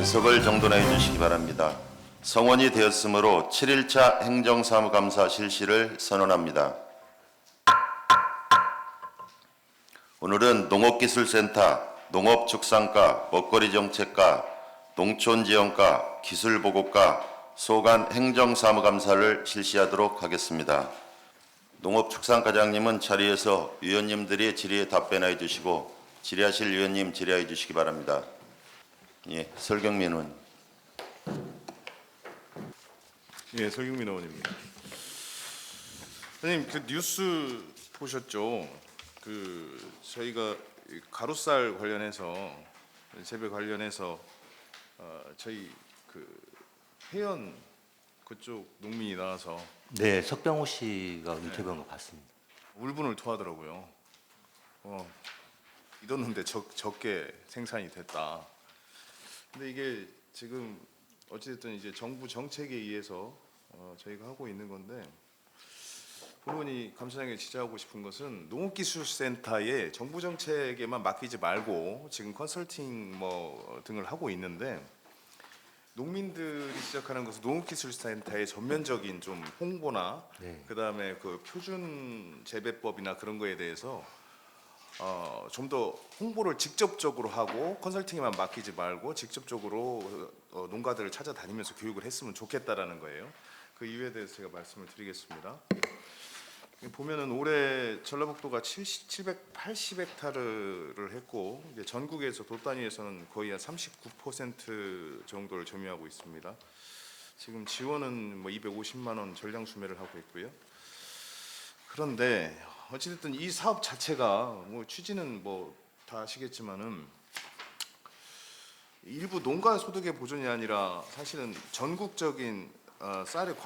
좌석을 정돈해 주시기 바랍니다. 성원이 되었으므로 7일차 행정사무감사 실시를 선언합니다. 오늘은 농업기술센터, 농업축산과, 먹거리정책과, 농촌지원과, 기술보고과, 소관 행정사무감사를 실시하도록 하겠습니다. 농업축산과장님은 자리에서 위원님들이 질의에 답변해 주시고 질의하실 위원님 질의해 주시기 바랍니다. 예, 설경민 의원. 예, 설경민 의원입니다. 선생님, 그 뉴스 보셨죠? 저희가 가루쌀 관련해서 재배 관련해서 저희 해연 그쪽 농민이 나와서 네, 석병호 씨가 인터뷰한 거 봤습니다. 울분을 토하더라고요. 이뒀는데 적게 생산이 됐다. 근데 이게 지금 어찌됐든 이제 정부 정책에 의해서 저희가 하고 있는 건데, 본원이 감사장에 지적하고 싶은 것은 농업기술센터에 정부 정책에만 맡기지 말고 지금 컨설팅 등을 하고 있는데, 농민들이 시작하는 것은 농업기술센터의 전면적인 좀 홍보나 네. 그다음에 그 표준 재배법이나 그런 거에 대해서 좀 더 홍보를 직접적으로 하고 컨설팅에만 맡기지 말고 직접적으로 농가들을 찾아다니면서 교육을 했으면 좋겠다라는 거예요. 그 이유에 대해서 제가 말씀을 드리겠습니다. 보면은 올해 전라북도가 780헥타르를 했고, 이제 전국에서 도 단위에서는 거의 한 39% 정도를 점유하고 있습니다. 지금 지원은 250만 원 전량 수매를 하고 있고요. 그런데 어찌됐든 이 사업 자체가 취지는 다 아시겠지만은 일부 농가 소득의 보존이 아니라 사실은 전국적인 쌀의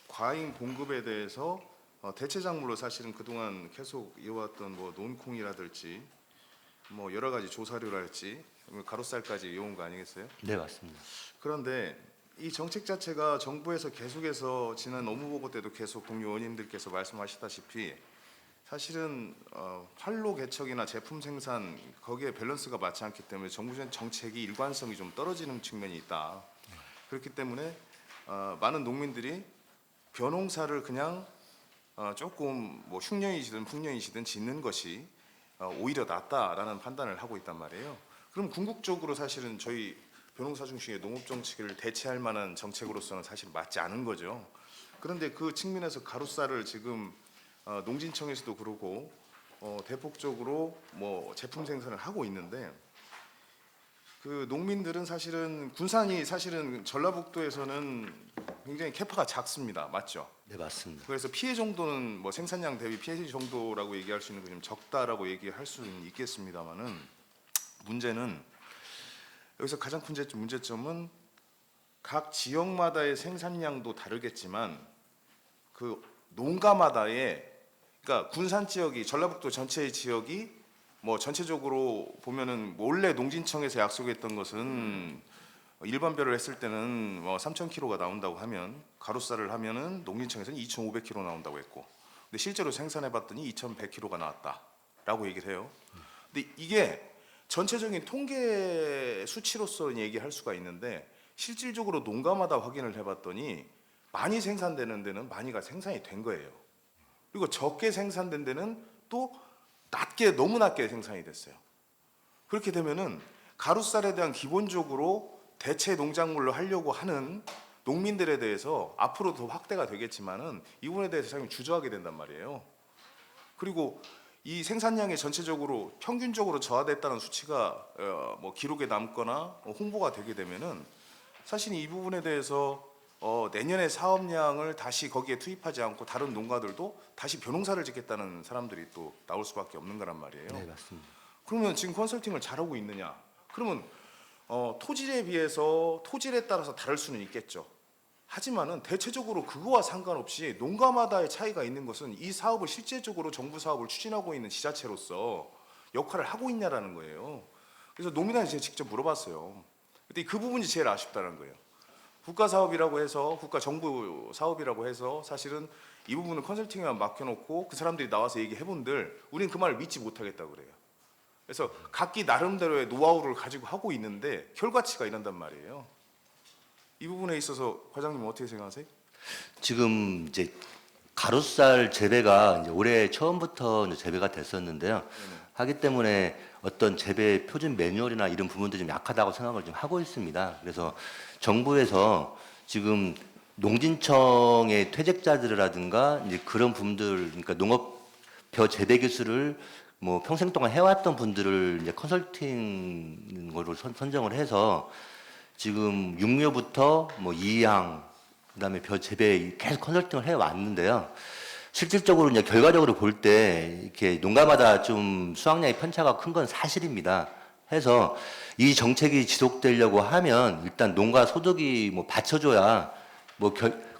과잉 공급에 대해서 대체 작물로 사실은 그동안 계속 이어왔던 논콩이라든지 여러 가지 조사료랄지 가루쌀까지 이어온 거 아니겠어요? 네, 맞습니다. 그런데 이 정책 자체가 정부에서 계속해서 지난 업무보고 때도 계속 동료 의원님들께서 말씀하시다시피 사실은 판로 개척이나 제품 생산 거기에 밸런스가 맞지 않기 때문에 정부 정책이 일관성이 좀 떨어지는 측면이 있다. 그렇기 때문에 많은 농민들이 벼농사를 그냥 조금 흉년이시든 풍년이시든 짓는 것이 오히려 낫다라는 판단을 하고 있단 말이에요. 그럼 궁극적으로 사실은 저희 벼농사 중심의 농업 정책을 대체할 만한 정책으로서는 사실 맞지 않은 거죠. 그런데 그 측면에서 가루쌀을 지금 농진청에서도 그러고 대폭적으로 제품 생산을 하고 있는데, 그 농민들은 사실은 군산이 사실은 전라북도에서는 굉장히 캐파가 작습니다. 맞죠? 네, 맞습니다. 그래서 피해 정도는 생산량 대비 피해 정도라고 얘기할 수 있는 게 좀 적다라고 얘기할 수는 있겠습니다만은, 문제는 여기서 가장 큰 문제점은 각 지역마다의 생산량도 다르겠지만 그 농가마다의, 그러니까 군산 지역이 전라북도 전체의 지역이 전체적으로 보면은 원래 농진청에서 약속했던 것은 일반별을 했을 때는 3,000kg가 나온다고 하면, 가루쌀을 하면은 농진청에서는 2,500kg 나온다고 했고, 근데 실제로 생산해 봤더니 2,100kg가 나왔다라고 얘기를 해요. 근데 이게 전체적인 통계 수치로서 얘기할 수가 있는데, 실질적으로 농가마다 확인을 해봤더니 많이 생산되는 데는 많이가 생산이 된 거예요. 그리고 적게 생산된 데는 또 너무 낮게 생산이 됐어요. 그렇게 되면은 가루쌀에 대한 기본적으로 대체 농작물로 하려고 하는 농민들에 대해서 앞으로 더 확대가 되겠지만은 이 부분에 대해서 상당히 주저하게 된단 말이에요. 그리고 이 생산량이 전체적으로 평균적으로 저하됐다는 수치가 기록에 남거나 홍보가 되게 되면은 사실 이 부분에 대해서 내년에 사업량을 다시 거기에 투입하지 않고 다른 농가들도 다시 벼농사를 짓겠다는 사람들이 또 나올 수밖에 없는 거란 말이에요. 네, 맞습니다. 그러면 지금 컨설팅을 잘하고 있느냐? 그러면 토질에 비해서 토질에 따라서 다를 수는 있겠죠. 하지만은 대체적으로 그거와 상관없이 농가마다의 차이가 있는 것은 이 사업을 실제적으로 정부 사업을 추진하고 있는 지자체로서 역할을 하고 있냐라는 거예요. 그래서 농민한테 제가 직접 물어봤어요. 근데 그 부분이 제일 아쉽다는 거예요. 국가 사업이라고 해서, 국가 정부 사업이라고 해서 사실은 이 부분은 컨설팅에만 맡겨놓고 그 사람들이 나와서 얘기해본들 우린 그 말을 믿지 못하겠다고 그래요. 그래서 각기 나름대로의 노하우를 가지고 하고 있는데 결과치가 이런단 말이에요. 이 부분에 있어서 과장님 어떻게 생각하세요? 지금 이제 가루쌀 재배가 이제 올해 처음부터 이제 재배가 됐었는데요. 하기 때문에 어떤 재배 표준 매뉴얼이나 이런 부분들이 좀 약하다고 생각을 좀 하고 있습니다. 그래서 정부에서 지금 농진청의 퇴직자들이라든가 이제 그런 분들, 그러니까 농업벼 재배 기술을 뭐 평생 동안 해왔던 분들을 이제 컨설팅으로 선정을 해서 지금 육묘부터 뭐 이양 그다음에 벼 재배 계속 컨설팅을 해 왔는데요. 실질적으로 이제 결과적으로 볼 때 이렇게 농가마다 좀 수확량의 편차가 큰 건 사실입니다. 해서 이 정책이 지속되려고 하면 일단 농가 소득이 뭐 받쳐줘야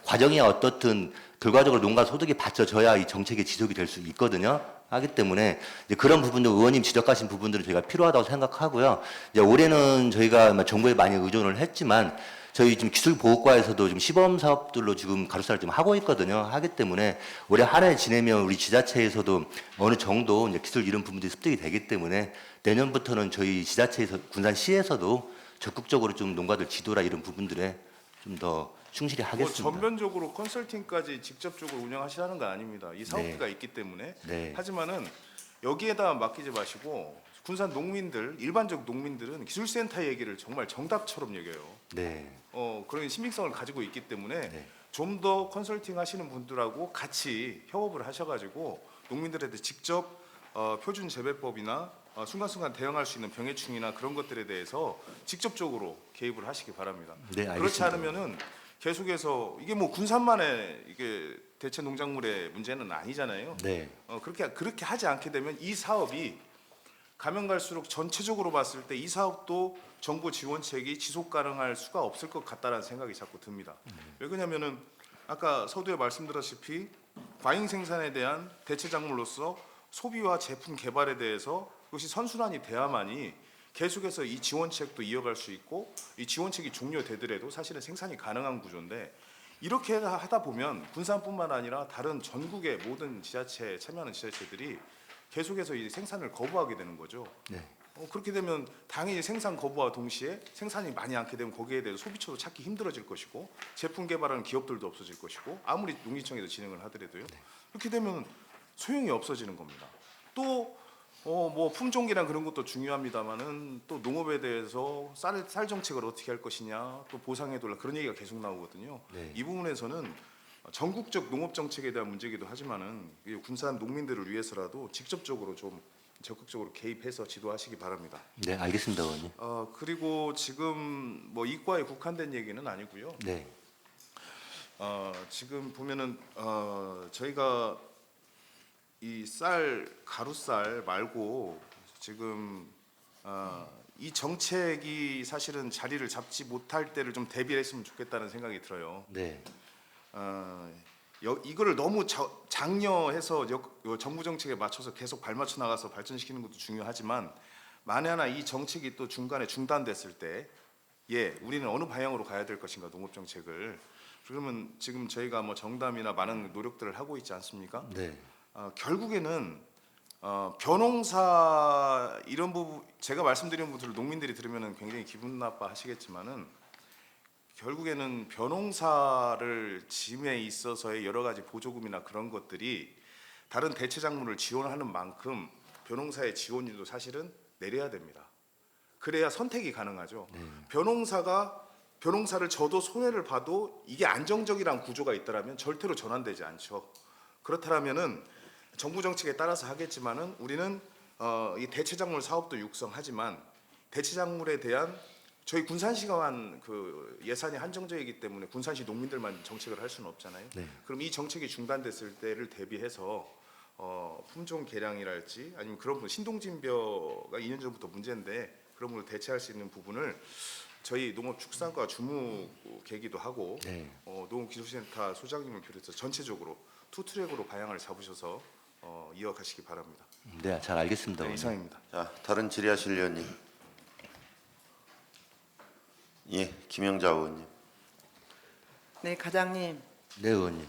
과정이 어떻든 결과적으로 농가 소득이 받쳐져야 이 정책이 지속이 될 수 있거든요. 하기 때문에 이제 그런 부분들 의원님 지적하신 부분들은 저희가 필요하다고 생각하고요. 이제 올해는 저희가 정부에 많이 의존을 했지만 저희 지금 기술보호과에서도 지금 시범 사업들로 지금 가루쌀을 좀 하고 있거든요. 하기 때문에 올해 한 해 지내면 우리 지자체에서도 어느 정도 이제 기술 이런 부분들이 습득이 되기 때문에 내년부터는 저희 지자체에서 군산시에서도 적극적으로 좀 농가들 지도라 이런 부분들에 좀 더 충실히 뭐 하겠습니다. 전면적으로 컨설팅까지 직접적으로 운영하시라는 건 아닙니다. 이 사업비가 있기 때문에. 네. 하지만은 여기에다 맡기지 마시고 군산 농민들, 일반적 농민들은 기술센터 얘기를 정말 정답처럼 여겨요. 네. 그런 신빙성을 가지고 있기 때문에 네. 좀 더 컨설팅 하시는 분들하고 같이 협업을 하셔가지고 농민들한테 직접 표준 재배법이나 순간순간 대응할 수 있는 병해충이나 그런 것들에 대해서 직접적으로 개입을 하시기 바랍니다. 네, 알겠습니다. 그렇지 않으면은 계속해서 이게 뭐 군산만의 이게 대체 농작물의 문제는 아니잖아요. 네. 그렇게 하지 않게 되면 이 사업이 가면 갈수록 전체적으로 봤을 때 이 사업도 정부 지원책이 지속 가능할 수가 없을 것 같다라는 생각이 자꾸 듭니다. 왜 그러냐면은 아까 서두에 말씀드렸다시피 과잉 생산에 대한 대체 작물로서 소비와 제품 개발에 대해서 그것이 선순환이 돼야만이 계속해서 이 지원책도 이어갈 수 있고 이 지원책이 종료되더라도 사실은 생산이 가능한 구조인데 이렇게 하다 보면 군산뿐만 아니라 다른 전국의 모든 지자체에 참여하는 지자체들이 계속해서 이 생산을 거부하게 되는 거죠. 네. 그렇게 되면 당연히 생산 거부와 동시에 생산이 많이 않게 되면 거기에 대해서 소비처도 찾기 힘들어질 것이고 제품 개발하는 기업들도 없어질 것이고 아무리 농지청에서 진행을 하더라도요. 그렇게 되면 소용이 없어지는 겁니다. 또 뭐 품종이랑 그런 것도 중요합니다만은 또 농업에 대해서 쌀 정책을 어떻게 할 것이냐 또 보상해달라 그런 얘기가 계속 나오거든요. 네. 이 부분에서는 전국적 농업 정책에 대한 문제이기도 하지만은 이 군산 농민들을 위해서라도 직접적으로 좀 적극적으로 개입해서 지도하시기 바랍니다. 네, 알겠습니다, 의원님. 그리고 지금 뭐 이과에 국한된 얘기는 아니고요. 네. 지금 보면은 저희가 이 가루쌀 말고 지금 이 정책이 사실은 자리를 잡지 못할 때를 좀 대비했으면 좋겠다는 생각이 들어요. 네. 이거를 너무 장려해서 정부 정책에 맞춰서 계속 발맞춰 나가서 발전시키는 것도 중요하지만 만에 하나 이 정책이 또 중간에 중단됐을 때 우리는 어느 방향으로 가야 될 것인가 농업 정책을 그러면 지금 저희가 뭐 정담이나 많은 노력들을 하고 있지 않습니까? 네. 결국에는 벼농사 이런 부분 제가 말씀드린 부분들을 농민들이 들으면 굉장히 기분 나빠 하시겠지만은 결국에는 벼농사를 짐에 있어서의 여러 가지 보조금이나 그런 것들이 다른 대체 작물을 지원하는 만큼 벼농사의 지원율도 사실은 내려야 됩니다. 그래야 선택이 가능하죠. 벼농사를 저도 손해를 봐도 이게 안정적이란 구조가 있다라면 절대로 전환되지 않죠. 그렇다면은 정부 정책에 따라서 하겠지만은 우리는 이 대체 작물 사업도 육성하지만 대체 작물에 대한 저희 군산시가 한 그 예산이 한정적이기 때문에 군산시 농민들만 정책을 할 수는 없잖아요. 네. 그럼 이 정책이 중단됐을 때를 대비해서 품종 개량이랄지 아니면 그런 부분 신동진벼가 2년 전부터 문제인데 그런 걸 대체할 수 있는 부분을 저희 농업축산과 주무 계기도 하고 네. 농업기술센터 소장님을 비롯해서 전체적으로 투트랙으로 방향을 잡으셔서 이어가시기 바랍니다. 네, 잘 알겠습니다. 네, 의원님. 이상입니다. 자, 다른 질의하실 의원님. 예, 김영자 의원님. 네, 과장님. 네, 의원님.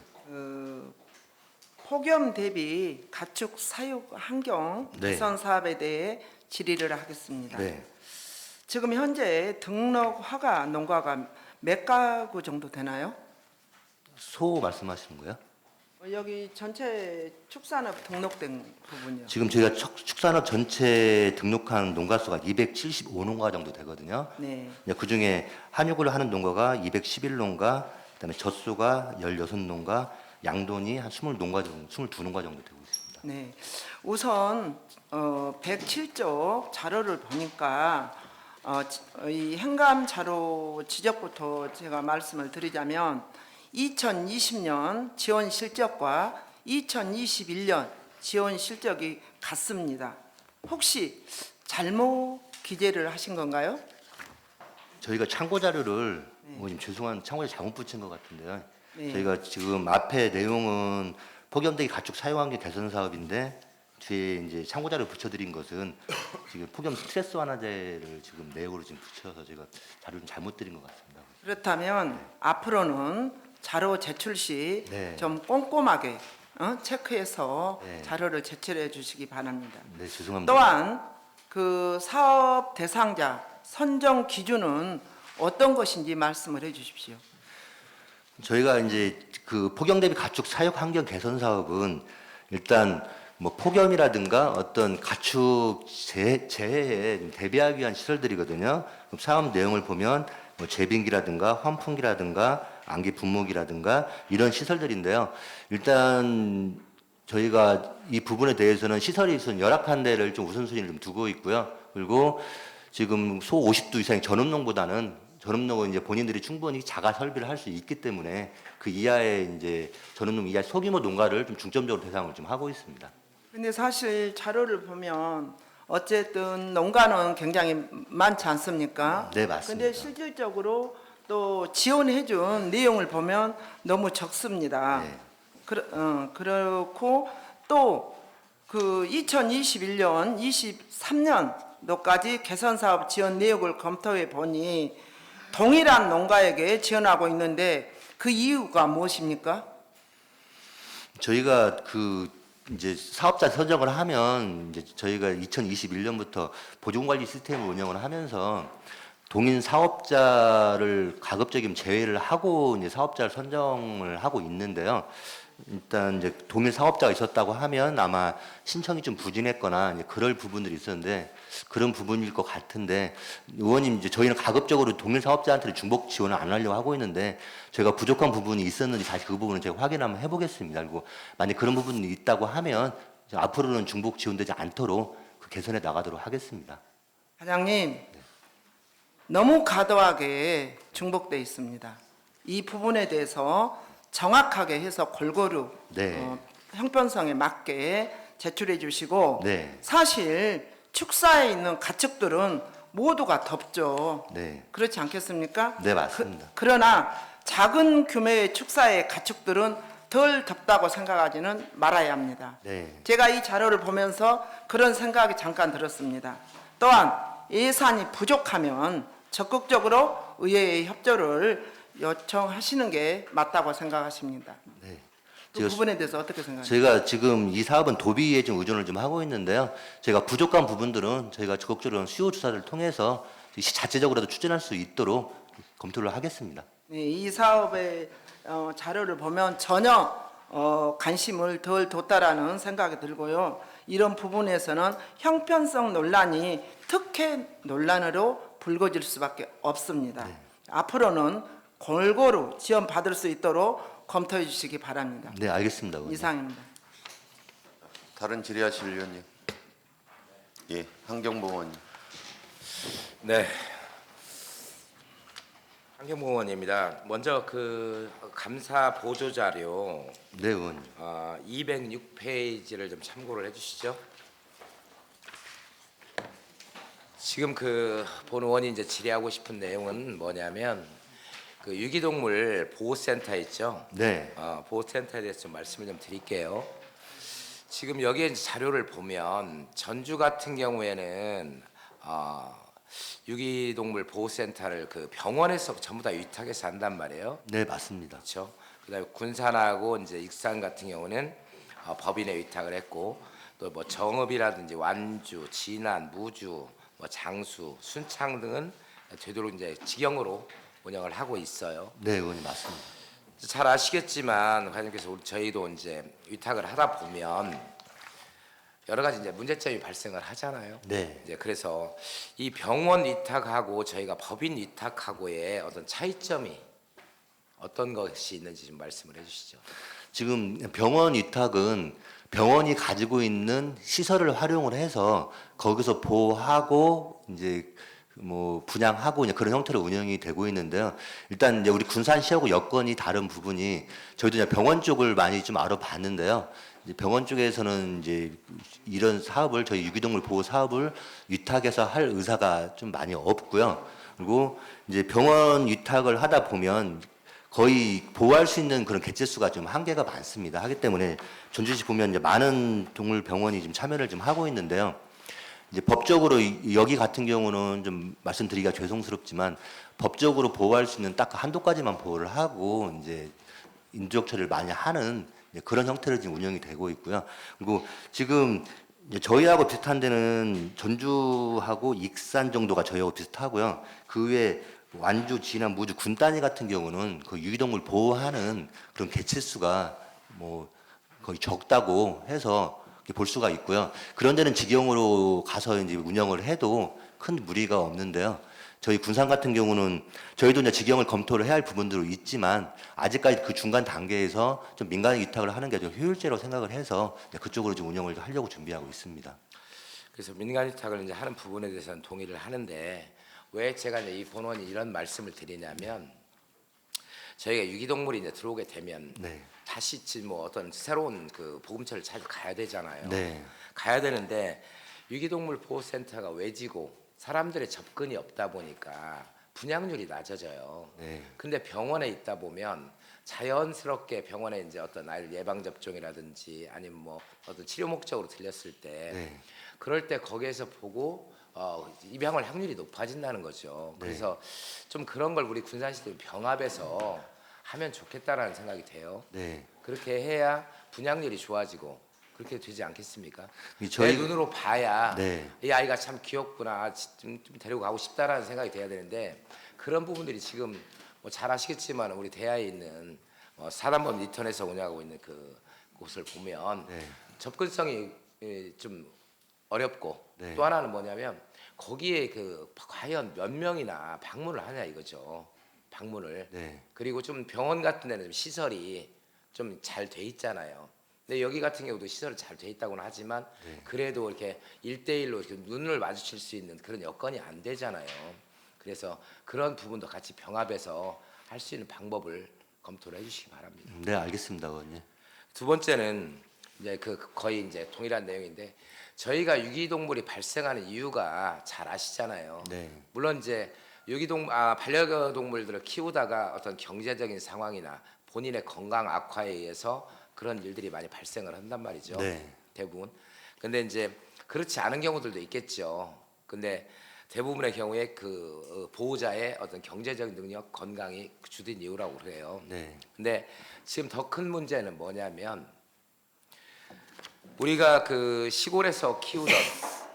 폭염 대비 가축 사육 환경 네. 개선 사업에 대해 질의를 하겠습니다. 네. 지금 현재 등록 허가 농가가 몇 가구 정도 되나요? 소 말씀하시는 거예요? 여기 전체 축산업 등록된 부분이요. 지금 저희가 축산업 전체 등록한 농가 수가 275농가 정도 되거든요. 네. 그 중에 한육을 하는 농가가 211농가, 그다음에 젖소가 16농가, 양돈이 한 20농가 정도, 22농가 정도 되고 있습니다. 네. 우선 107쪽 자료를 보니까 이 행감 자료 지적부터 제가 말씀을 드리자면 2020년 지원 실적과 2021년 지원 실적이 같습니다. 혹시 잘못 기재를 하신 건가요? 저희가 참고 자료를 지금 죄송한 참고 자료 잘못 붙인 것 같은데요. 네. 저희가 지금 앞에 내용은 폭염대기 가축 사용환경 개선 사업인데 뒤에 이제 참고 자료 붙여드린 것은 지금 폭염 스트레스 완화제를 지금 내용으로 지금 붙여서 제가 자료를 잘못 드린 것 같습니다. 그렇다면 앞으로는 자료 제출 시 네. 좀 꼼꼼하게 체크해서 네. 자료를 제출해 주시기 바랍니다. 네, 죄송합니다. 또한 그 사업 대상자 선정 기준은 어떤 것인지 말씀을 해 주십시오. 저희가 이제 그 폭염 대비 가축 사육 환경 개선 사업은 일단 뭐 폭염이라든가 어떤 가축 재해에 대비하기 위한 시설들이거든요. 그럼 사업 내용을 보면 뭐 제빙기라든가 환풍기라든가 안기 분무기라든가 이런 시설들인데요. 일단 저희가 이 부분에 대해서는 시설이 우선 열악한 데를 좀 우선순위를 좀 두고 있고요. 그리고 지금 소 50두 이상의 전업농보다는 전업농은 이제 본인들이 충분히 자가 설비를 할 수 있기 때문에 그 이하의 이제 전업농 이하 소규모 농가를 좀 중점적으로 대상을 좀 하고 있습니다. 근데 사실 자료를 보면 어쨌든 농가는 굉장히 많지 않습니까? 네, 맞습니다. 근데 실질적으로 또 지원해 준 내용을 보면 너무 적습니다. 네. 그렇고 또 그 2021년, 23년도까지 개선 사업 지원 내역을 검토해 보니 동일한 농가에게 지원하고 있는데 그 이유가 무엇입니까? 저희가 그 이제 사업자 선정을 하면 이제 저희가 2021년부터 보존관리 시스템을 운영을 하면서 동인 사업자를 가급적이면 제외를 하고 이제 사업자를 선정을 하고 있는데요. 일단 이제 동일 사업자가 있었다고 하면 아마 신청이 좀 부진했거나 이제 그럴 부분들이 있었는데 그런 부분일 것 같은데 의원님 이제 저희는 가급적으로 동일 사업자한테 중복 지원을 안 하려고 하고 있는데 제가 부족한 부분이 있었는지 다시 그 부분은 제가 확인 한번 해보겠습니다. 그리고 만약 그런 부분이 있다고 하면 앞으로는 중복 지원되지 않도록 그 개선해 나가도록 하겠습니다. 사장님, 너무 과도하게 중복돼 있습니다. 이 부분에 대해서 정확하게 해서 골고루 네. 형평성에 맞게 제출해 주시고 네. 사실 축사에 있는 가축들은 모두가 덥죠. 네. 그렇지 않겠습니까? 네, 맞습니다. 그러나 작은 규모의 축사의 가축들은 덜 덥다고 생각하지는 말아야 합니다. 네. 제가 이 자료를 보면서 그런 생각이 잠깐 들었습니다. 또한 예산이 부족하면 적극적으로 의회의 협조를 요청하시는 게 맞다고 생각하십니다. 네. 그 부분에 대해서 어떻게 생각하세요? 제가 지금 이 사업은 도비에 좀 의존을 좀 하고 있는데요. 제가 부족한 부분들은 저희가 적극적으로 수요 조사를 통해서 자체적으로도 추진할 수 있도록 검토를 하겠습니다. 네, 이 사업의 자료를 보면 전혀 관심을 덜 뒀다라는 생각이 들고요. 이런 부분에서는 형편성 논란이 특혜 논란으로 불거질 수밖에 없습니다. 앞으로는 골고루 지원 받을 수 있도록 검토해 주시기 바랍니다. 네, 알겠습니다. 의원님. 이상입니다. 다른 질의하실 의원님. 예, 한경봉 의원님. 네. 한경봉 의원입니다. 먼저 그 감사 보조 자료 네, 의원님. 206페이지를 좀 참고를 해주시죠. 지금 그 본 의원이 이제 질의하고 싶은 내용은 뭐냐면 그 유기동물 보호센터 있죠. 네. 보호센터에 대해서 좀 말씀을 좀 드릴게요. 지금 여기에 이제 자료를 보면 전주 같은 경우에는 유기동물 보호센터를 그 병원에서 전부 다 위탁해서 한단 말이에요. 네, 맞습니다. 그렇죠. 그다음에 군산하고 이제 익산 같은 경우는 법인에 위탁을 했고 또 뭐 정읍이라든지 완주, 진안, 무주, 뭐 장수, 순창 등은 되도록 이제 직영으로 운영을 하고 있어요. 네, 의원님 맞습니다. 잘 아시겠지만 과장님께서 저희도 이제 위탁을 하다 보면 여러 가지 이제 문제점이 발생을 하잖아요. 네. 이제 그래서 이 병원 위탁하고 저희가 법인 위탁하고의 어떤 차이점이 어떤 것이 있는지 좀 말씀을 해주시죠. 지금 병원 위탁은 병원이 가지고 있는 시설을 활용을 해서 거기서 보호하고 이제 뭐 분양하고 이제 그런 형태로 운영이 되고 있는데요. 일단 이제 우리 군산시하고 여건이 다른 부분이 저희도 이제 병원 쪽을 많이 좀 알아봤는데요. 이제 병원 쪽에서는 이제 이런 사업을 저희 유기동물 보호 사업을 위탁해서 할 의사가 좀 많이 없고요. 그리고 이제 병원 위탁을 하다 보면 거의 보호할 수 있는 그런 개체 수가 좀 한계가 많습니다. 하기 때문에 전주시 보면 이제 많은 동물 병원이 지금 참여를 좀 하고 있는데요. 이제 법적으로 여기 같은 경우는 좀 말씀드리기가 죄송스럽지만 법적으로 보호할 수 있는 딱 한도 까지만 보호를 하고 이제 인도적 처리를 많이 하는 그런 형태로 지금 운영이 되고 있고요. 그리고 지금 이제 저희하고 비슷한 데는 전주하고 익산 정도가 저희하고 비슷하고요. 그 외에 완주, 진안, 무주, 군 단위 같은 경우는 그 유기동물 보호하는 그런 개체 수가 뭐 거의 적다고 해서 볼 수가 있고요. 그런 데는 직영으로 가서 이제 운영을 해도 큰 무리가 없는데요. 저희 군산 같은 경우는 저희도 이제 직영을 검토를 해야 할 부분들도 있지만 아직까지 그 중간 단계에서 좀 민간 위탁을 하는 게 좀 효율적이라고 생각을 해서 그쪽으로 좀 운영을 하려고 준비하고 있습니다. 그래서 민간 위탁을 이제 하는 부분에 대해서는 동의를 하는데 왜 제가 이제 이 본원이 이런 말씀을 드리냐면 저희가 유기동물이 이제 들어오게 되면 네. 다시 뭐 어떤 새로운 그 보금처를 찾아 가야 되잖아요. 네. 가야 되는데 유기동물 보호센터가 외지고 사람들의 접근이 없다 보니까 분양률이 낮아져요. 네. 근데 병원에 있다 보면 자연스럽게 병원에 이제 어떤 아이 예방 접종이라든지 아니면 뭐 어떤 치료 목적으로 들렸을 때 네. 그럴 때 거기에서 보고 입양할 확률이 높아진다는 거죠. 네. 그래서 좀 그런 걸 우리 군산시도 병합해서 하면 좋겠다라는 생각이 돼요. 네. 그렇게 해야 분양률이 좋아지고 그렇게 되지 않겠습니까? 이 내 눈으로 봐야 네. 이 아이가 참 귀엽구나, 좀 데리고 가고 싶다라는 생각이 돼야 되는데 그런 부분들이 지금 뭐 잘 아시겠지만 우리 대하에 있는 사단법 리턴에서 운영하고 있는 그 곳을 보면 네. 접근성이 좀 어렵고 네. 또 하나는 뭐냐면 거기에 그 과연 몇 명이나 방문을 하냐 이거죠. 방문을. 네. 그리고 좀 병원 같은 데는 좀 시설이 좀 잘 돼 있잖아요. 근데 여기 같은 경우도 시설이 잘 돼 있다고는 하지만 네. 그래도 이렇게 1대1로 이렇게 눈을 마주칠 수 있는 그런 여건이 안 되잖아요. 그래서 그런 부분도 같이 병합해서 할 수 있는 방법을 검토를 해주시기 바랍니다. 네, 알겠습니다, 의원님. 두 번째는 이제 그 거의 이제 동일한 내용인데 저희가 유기동물이 발생하는 이유가 잘 아시잖아요. 네. 물론 이제 반려동물들을 키우다가 어떤 경제적인 상황이나 본인의 건강 악화에 의해서 그런 일들이 많이 발생을 한단 말이죠. 네. 대부분. 근데 이제 그렇지 않은 경우들도 있겠죠. 근데 대부분의 경우에 그 보호자의 어떤 경제적인 능력, 건강이 주된 이유라고 그래요. 네. 근데 지금 더 큰 문제는 뭐냐면 우리가 그 시골에서 키우던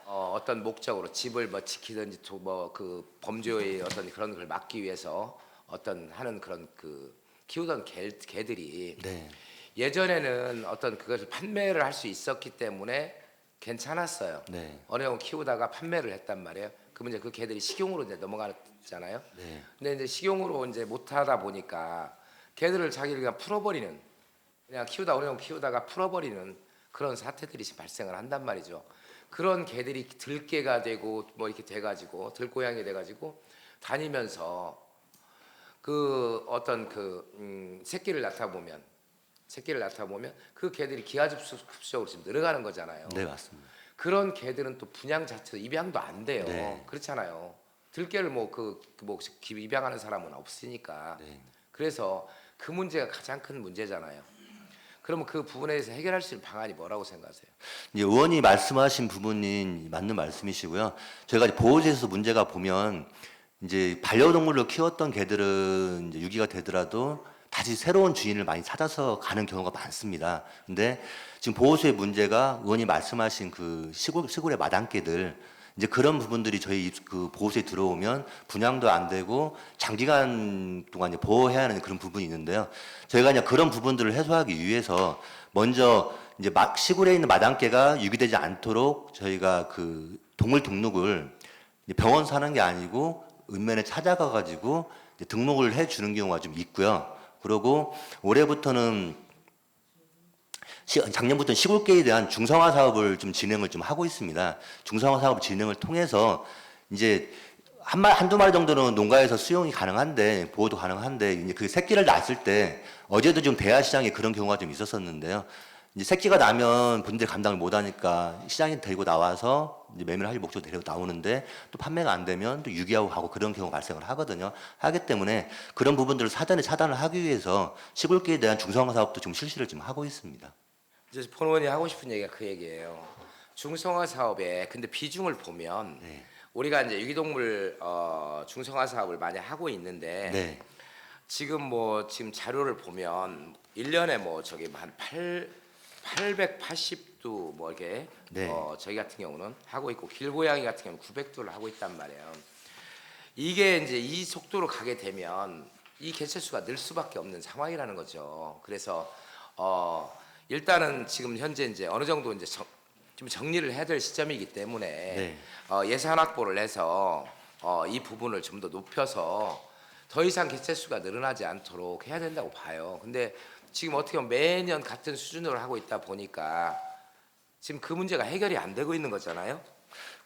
어떤 목적으로 집을 뭐 지키든지 뭐 그 범죄의 어떤 그런 걸 막기 위해서 어떤 하는 그런 그 키우던 개들이 네. 예전에는 어떤 그것을 판매를 할 수 있었기 때문에 괜찮았어요. 네. 어느 정도 키우다가 판매를 했단 말이에요. 그러면 이제 그 개들이 식용으로 이제 넘어가잖아요. 네. 근데 이제 식용으로 이제 못 하다 보니까 개들을 자기를 그냥 풀어버리는, 그냥 키우다 어느 정도 키우다가 풀어버리는 그런 사태들이 지금 발생을 한단 말이죠. 그런 개들이 들개가 되고 뭐 이렇게 돼가지고 들고양이 돼가지고 다니면서 그 어떤 그 새끼를 낳다 보면 그 개들이 기하급수적으로 지금 늘어가는 거잖아요. 네, 맞습니다. 그런 개들은 또 분양 자체도 입양도 안 돼요. 네. 그렇잖아요. 들개를 뭐 입양하는 사람은 없으니까. 네. 그래서 그 문제가 가장 큰 문제잖아요. 그러면 그 부분에 대해서 해결할 수 있는 방안이 뭐라고 생각하세요? 이제 의원이 말씀하신 부분이 맞는 말씀이시고요. 저희가 이제 보호제에서 문제가 보면 이제 반려동물로 키웠던 개들은 이제 유기가 되더라도 다시 새로운 주인을 많이 찾아서 가는 경우가 많습니다. 근데 지금 보호소의 문제가 의원님 말씀하신 그 시골의 마당개들, 이제 그런 부분들이 저희 그 보호소에 들어오면 분양도 안 되고 장기간 동안 이제 보호해야 하는 그런 부분이 있는데요. 저희가 이제 그런 부분들을 해소하기 위해서 먼저 이제 시골에 있는 마당개가 유기되지 않도록 저희가 그 동물 등록을 병원 사는 게 아니고 읍면에 찾아가 가지고 등록을 해 주는 경우가 좀 있고요. 그리고 올해부터는 작년부터 시골개에 대한 중성화 사업을 좀 진행을 좀 하고 있습니다. 중성화 사업 진행을 통해서 이제 한두 마리 정도는 농가에서 수용이 가능한데, 보호도 가능한데, 이제 그 새끼를 낳았을 때, 어제도 좀 대하시장에 그런 경우가 좀 있었었는데요. 이제 새끼가 나면 본인들이 감당을 못 하니까 시장에 데리고 나와서 이제 매매를 할 목적으로 데리고 나오는데, 또 판매가 안 되면 또 유기하고 가고 그런 경우가 발생을 하거든요. 하기 때문에 그런 부분들을 사전에 차단을 하기 위해서 시골개에 대한 중성화 사업도 좀 실시를 좀 하고 있습니다. 이제 본 의원이 하고 싶은 얘기가 그 얘기예요. 중성화 사업에 근데 비중을 보면 네. 우리가 이제 유기동물 중성화 사업을 많이 하고 있는데 네. 지금 자료를 보면 1년에 뭐 저기 한 880도 뭐 이렇게 네. 저희 같은 경우는 하고 있고 길고양이 같은 경우는 900도를 하고 있단 말이에요. 이게 이제 이 속도로 가게 되면 이 개체수가 늘 수밖에 없는 상황이라는 거죠. 그래서 일단은 지금 현재 이제 어느 정도 이제 좀 정리를 해야 될 시점이기 때문에 네. 예산 확보를 해서 이 부분을 좀 더 높여서 더 이상 개체수가 늘어나지 않도록 해야 된다고 봐요. 근데 지금 어떻게 보면 매년 같은 수준으로 하고 있다 보니까 지금 그 문제가 해결이 안 되고 있는 거잖아요.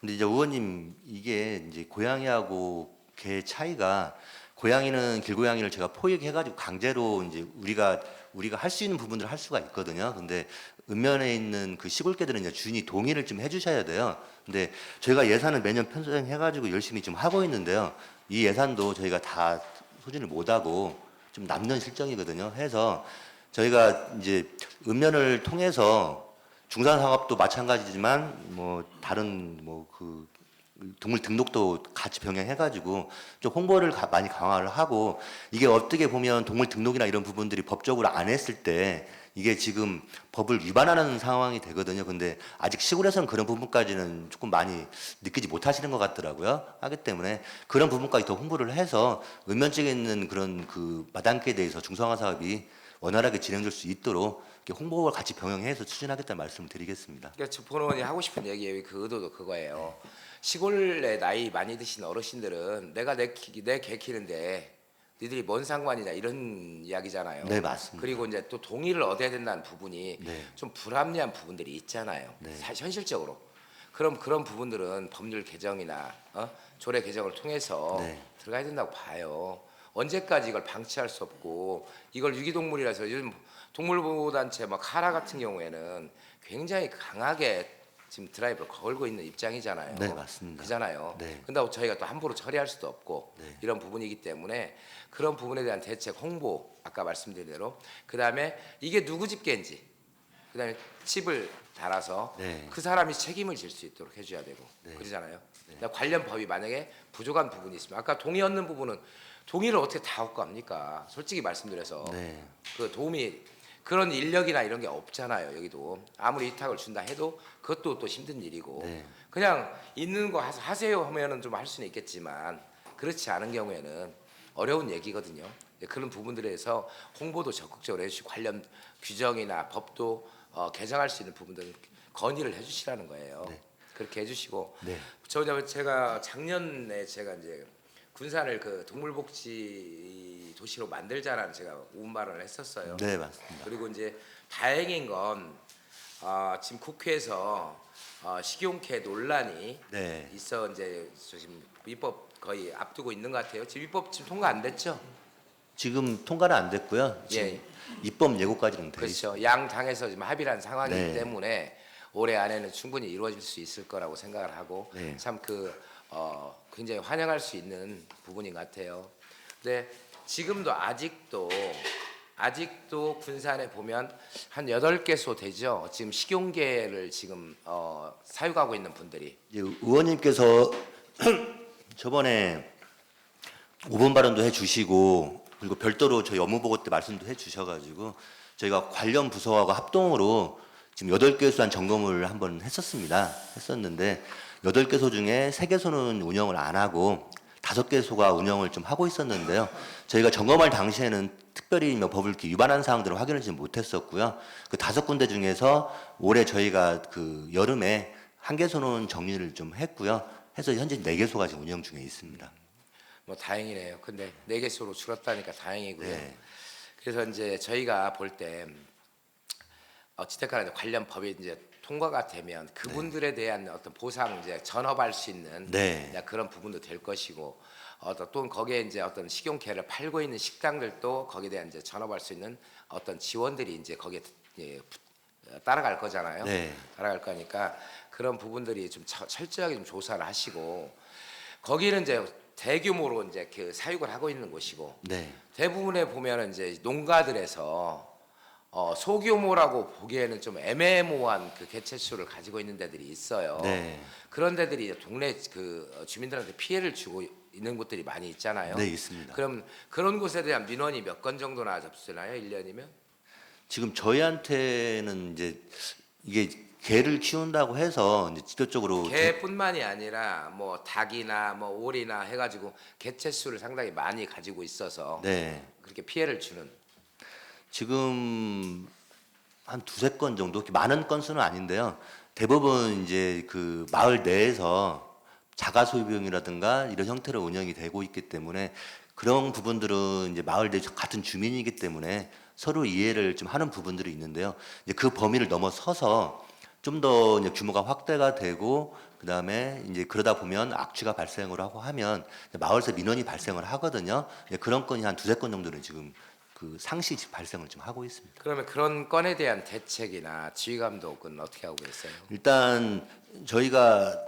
근데 이제 의원님, 이게 이제 고양이하고 개 차이가, 고양이는 길고양이를 제가 포획해가지고 강제로 이제 우리가 할 수 있는 부분들을 할 수가 있거든요. 근데 읍면에 있는 그 시골개들은 이제 주인이 동의를 좀 해주셔야 돼요. 근데 저희가 예산을 매년 편성해가지고 열심히 좀 하고 있는데요. 이 예산도 저희가 다 소진을 못하고 좀 남는 실정이거든요. 해서 저희가 이제 읍면을 통해서 중산 사업도 마찬가지지만 뭐 다른 뭐 그 동물 등록도 같이 병행해가지고 좀 홍보를 많이 강화를 하고, 이게 어떻게 보면 동물 등록이나 이런 부분들이 법적으로 안 했을 때 이게 지금 법을 위반하는 상황이 되거든요. 근데 아직 시골에서는 그런 부분까지는 조금 많이 느끼지 못하시는 것 같더라고요. 하기 때문에 그런 부분까지 더 홍보를 해서 읍면 쪽에 있는 그런 그 마당개에 대해서 중성화 사업이 원활하게 진행될 수 있도록 이렇게 홍보를 같이 병행해서 추진하겠다는 말씀을 드리겠습니다. 그러니까 본 의원이 하고 싶은 얘기예요. 그 의도도 그거예요. 시골에 나이 많이 드신 어르신들은 내가 내 개 키는데 니들이 뭔 상관이냐 이런 이야기잖아요. 네, 맞습니다. 그리고 이제 또 동의를 얻어야 된다는 부분이 네. 좀 불합리한 부분들이 있잖아요. 네. 현실적으로. 그럼 그런 부분들은 법률 개정이나 조례 개정을 통해서 네. 들어가야 된다고 봐요. 언제까지 이걸 방치할 수 없고, 이걸 유기동물이라서 요즘 동물보호단체 막 카라 같은 경우에는 굉장히 강하게 지금 드라이브를 걸고 있는 입장이잖아요. 네, 맞습니다. 그잖아요. 네. 근데 저희가 또 함부로 처리할 수도 없고 네. 이런 부분이기 때문에 그런 부분에 대한 대책 홍보, 아까 말씀드린 대로, 그다음에 이게 누구 집 개인지, 그다음에 칩을 달아서 네. 그 사람이 책임을 질 수 있도록 해줘야 되고 네. 그러잖아요. 그러니까 관련 법이 만약에 부족한 부분이 있으면, 아까 동의 얻는 부분은 동의를 어떻게 다 얻고 합니까? 솔직히 말씀드려서 네. 그 도움이, 그런 인력이나 이런 게 없잖아요. 여기도 아무리 위탁을 준다 해도 그것도 또 힘든 일이고 네. 그냥 있는 거 하세요 하면은 좀 할 수는 있겠지만 그렇지 않은 경우에는 어려운 얘기거든요. 그런 부분들에 대해서 홍보도 적극적으로 해주시고 관련 규정이나 법도 개정할 수 있는 부분들은 건의를 해주시라는 거예요. 네. 그렇게 해주시고 네. 제가 작년에 제가 이제 군산을 그 동물복지 도시로 만들자라는 제가 운발을 했었어요. 네, 맞습니다. 그리고 이제 다행인 건 지금 국회에서 식용개 논란이 네. 있어 이제 지금 입법 거의 앞두고 있는 것 같아요. 지금 입법 지금 통과 안 됐죠? 지금 통과는 안 됐고요. 지금 예. 입법 예고까지는 돼 있습니다. 그렇죠. 양 당에서 지금 합의한 상황이기 네. 때문에 올해 안에는 충분히 이루어질 수 있을 거라고 생각을 하고 네. 참 굉장히 환영할 수 있는 부분인 것 같아요. 근데 지금도 아직도 군산에 보면 한 8개소 되죠. 지금 식용개를 지금 사육하고 있는 분들이. 이제 의원님께서 저번에 5번 발언도 해주시고 그리고 별도로 저희 업무보고 때 말씀도 해주셔가지고 저희가 관련 부서하고 합동으로 지금 8개소 한 점검을 한번 했었는데 8개소 중에 3개소는 운영을 안 하고 5개소가 운영을 좀 하고 있었는데요. 저희가 점검할 당시에는 특별히 법을 이렇게 위반한 사항들을 확인하지 못했었고요. 그 5군데 중에서 올해 저희가 그 여름에 1개소는 정리를 좀 했고요. 해서 현재 4개소가 지금 운영 중에 있습니다. 뭐 다행이네요. 근데 4개소로 줄었다니까 다행이고요. 네. 그래서 이제 저희가 볼 때 어찌됐거나 관련 법이 이제 통과가 되면 그분들에 대한 어떤 보상 이제 전업할 수 있는 네. 이제 그런 부분도 될 것이고 또 거기에 이제 어떤 식용캐를 팔고 있는 식당들도 거기에 대한 이제 전업할 수 있는 어떤 지원들이 이제 거기에 따라갈 거잖아요. 네. 따라갈 거니까 그런 부분들이 좀 철저하게 좀 조사를 하시고 거기는 이제 대규모로 이제 그 사육을 하고 있는 곳이고 네. 대부분에 보면은 이제 농가들에서 소규모라고 보기에는 좀 애매모호한 그 개체 수를 가지고 있는 데들이 있어요. 네. 그런 데들이 이제 동네 그 주민들한테 피해를 주고 있는 곳들이 많이 있잖아요. 네, 있습니다. 그럼 그런 곳에 대한 민원이 몇 건 정도나 접수되나요? 1년이면? 지금 저희한테는 이제 이게 개를 키운다고 해서 이제 직접적으로 개뿐만이 아니라 뭐 닭이나 뭐 오리나 해가지고 개체 수를 상당히 많이 가지고 있어서 네. 그렇게 피해를 주는. 지금 한 2-3건 정도 많은 건수는 아닌데요. 대부분 이제 그 마을 내에서 자가 소유병이라든가 이런 형태로 운영이 되고 있기 때문에 그런 부분들은 이제 마을 내 같은 주민이기 때문에 서로 이해를 좀 하는 부분들이 있는데요. 이제 그 범위를 넘어서서 좀 더 이제 규모가 확대가 되고 그다음에 이제 그러다 보면 악취가 발생을 하고 하면 마을에서 민원이 발생을 하거든요. 그런 건이 한 2-3건 정도는 지금 그 상시 발생을 좀 하고 있습니다. 그러면 그런 건에 대한 대책이나 지휘 감독은 어떻게 하고 계세요? 일단 저희가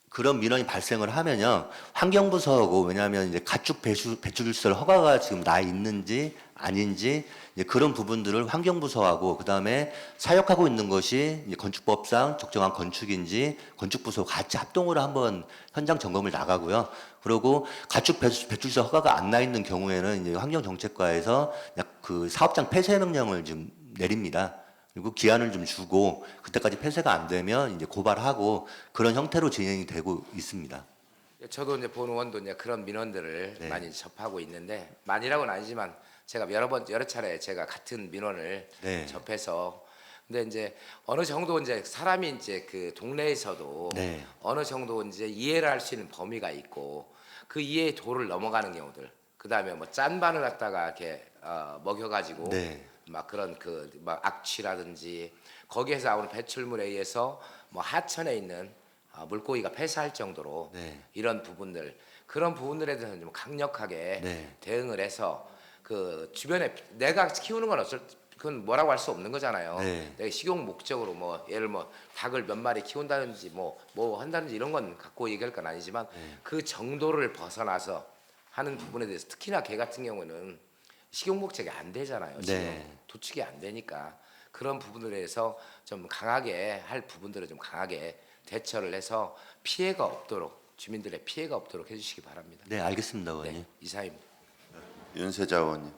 그런 민원이 발생을 하면요, 환경부서하고, 왜냐하면 이제 가축 배출시설 허가가 지금 나 있는지 아닌지 이제 그런 부분들을 환경부서하고, 그 다음에 사역하고 있는 것이 이제 건축법상 적정한 건축인지 건축부서 같이 합동으로 한번 현장 점검을 나가고요. 그리고 가축 배출시설 허가가 안 나 있는 경우에는 이제 환경정책과에서 그 사업장 폐쇄 명령을 좀 내립니다. 그리고 기한을 좀 주고 그때까지 폐쇄가 안 되면 이제 고발하고 그런 형태로 진행이 되고 있습니다. 저도 이제 본 의원도 이제 그런 민원들을 네. 많이 접하고 있는데 많이라고는 아니지만 제가 여러 차례 제가 같은 민원을 네. 접해서 근데 이제 어느 정도 이제 사람이 이제 그 동네에서도 네. 어느 정도 이제 이해를 할 수 있는 범위가 있고 그 이해의 도를 넘어가는 경우들 그다음에 뭐 짠 바늘 갖다가 이렇게 먹여가지고 네. 막 그런 그 막 악취라든지 거기에서 나오는 배출물에 의해서 뭐 하천에 있는 물고기가 폐사할 정도로 네. 이런 부분들 그런 부분들에 대해서 좀 강력하게 네. 대응을 해서 그 주변에 내가 키우는 건 그건 뭐라고 할 수 없는 거잖아요. 네. 내가 식용 목적으로 뭐 예를 뭐 닭을 몇 마리 키운다든지 뭐 한다든지 이런 건 갖고 얘기할 건 아니지만 그 정도를 벗어나서 하는 부분에 대해서 특히나 개 같은 경우는 식용 목적이 안 되잖아요. 지금 네. 도축이 안 되니까 그런 부분들에 대해서 좀 강하게 할 부분들을 좀 강하게 대처를 해서 피해가 없도록 주민들의 피해가 없도록 해주시기 바랍니다. 네, 알겠습니다, 의원님. 네, 이사입니다. 윤세자 의원님.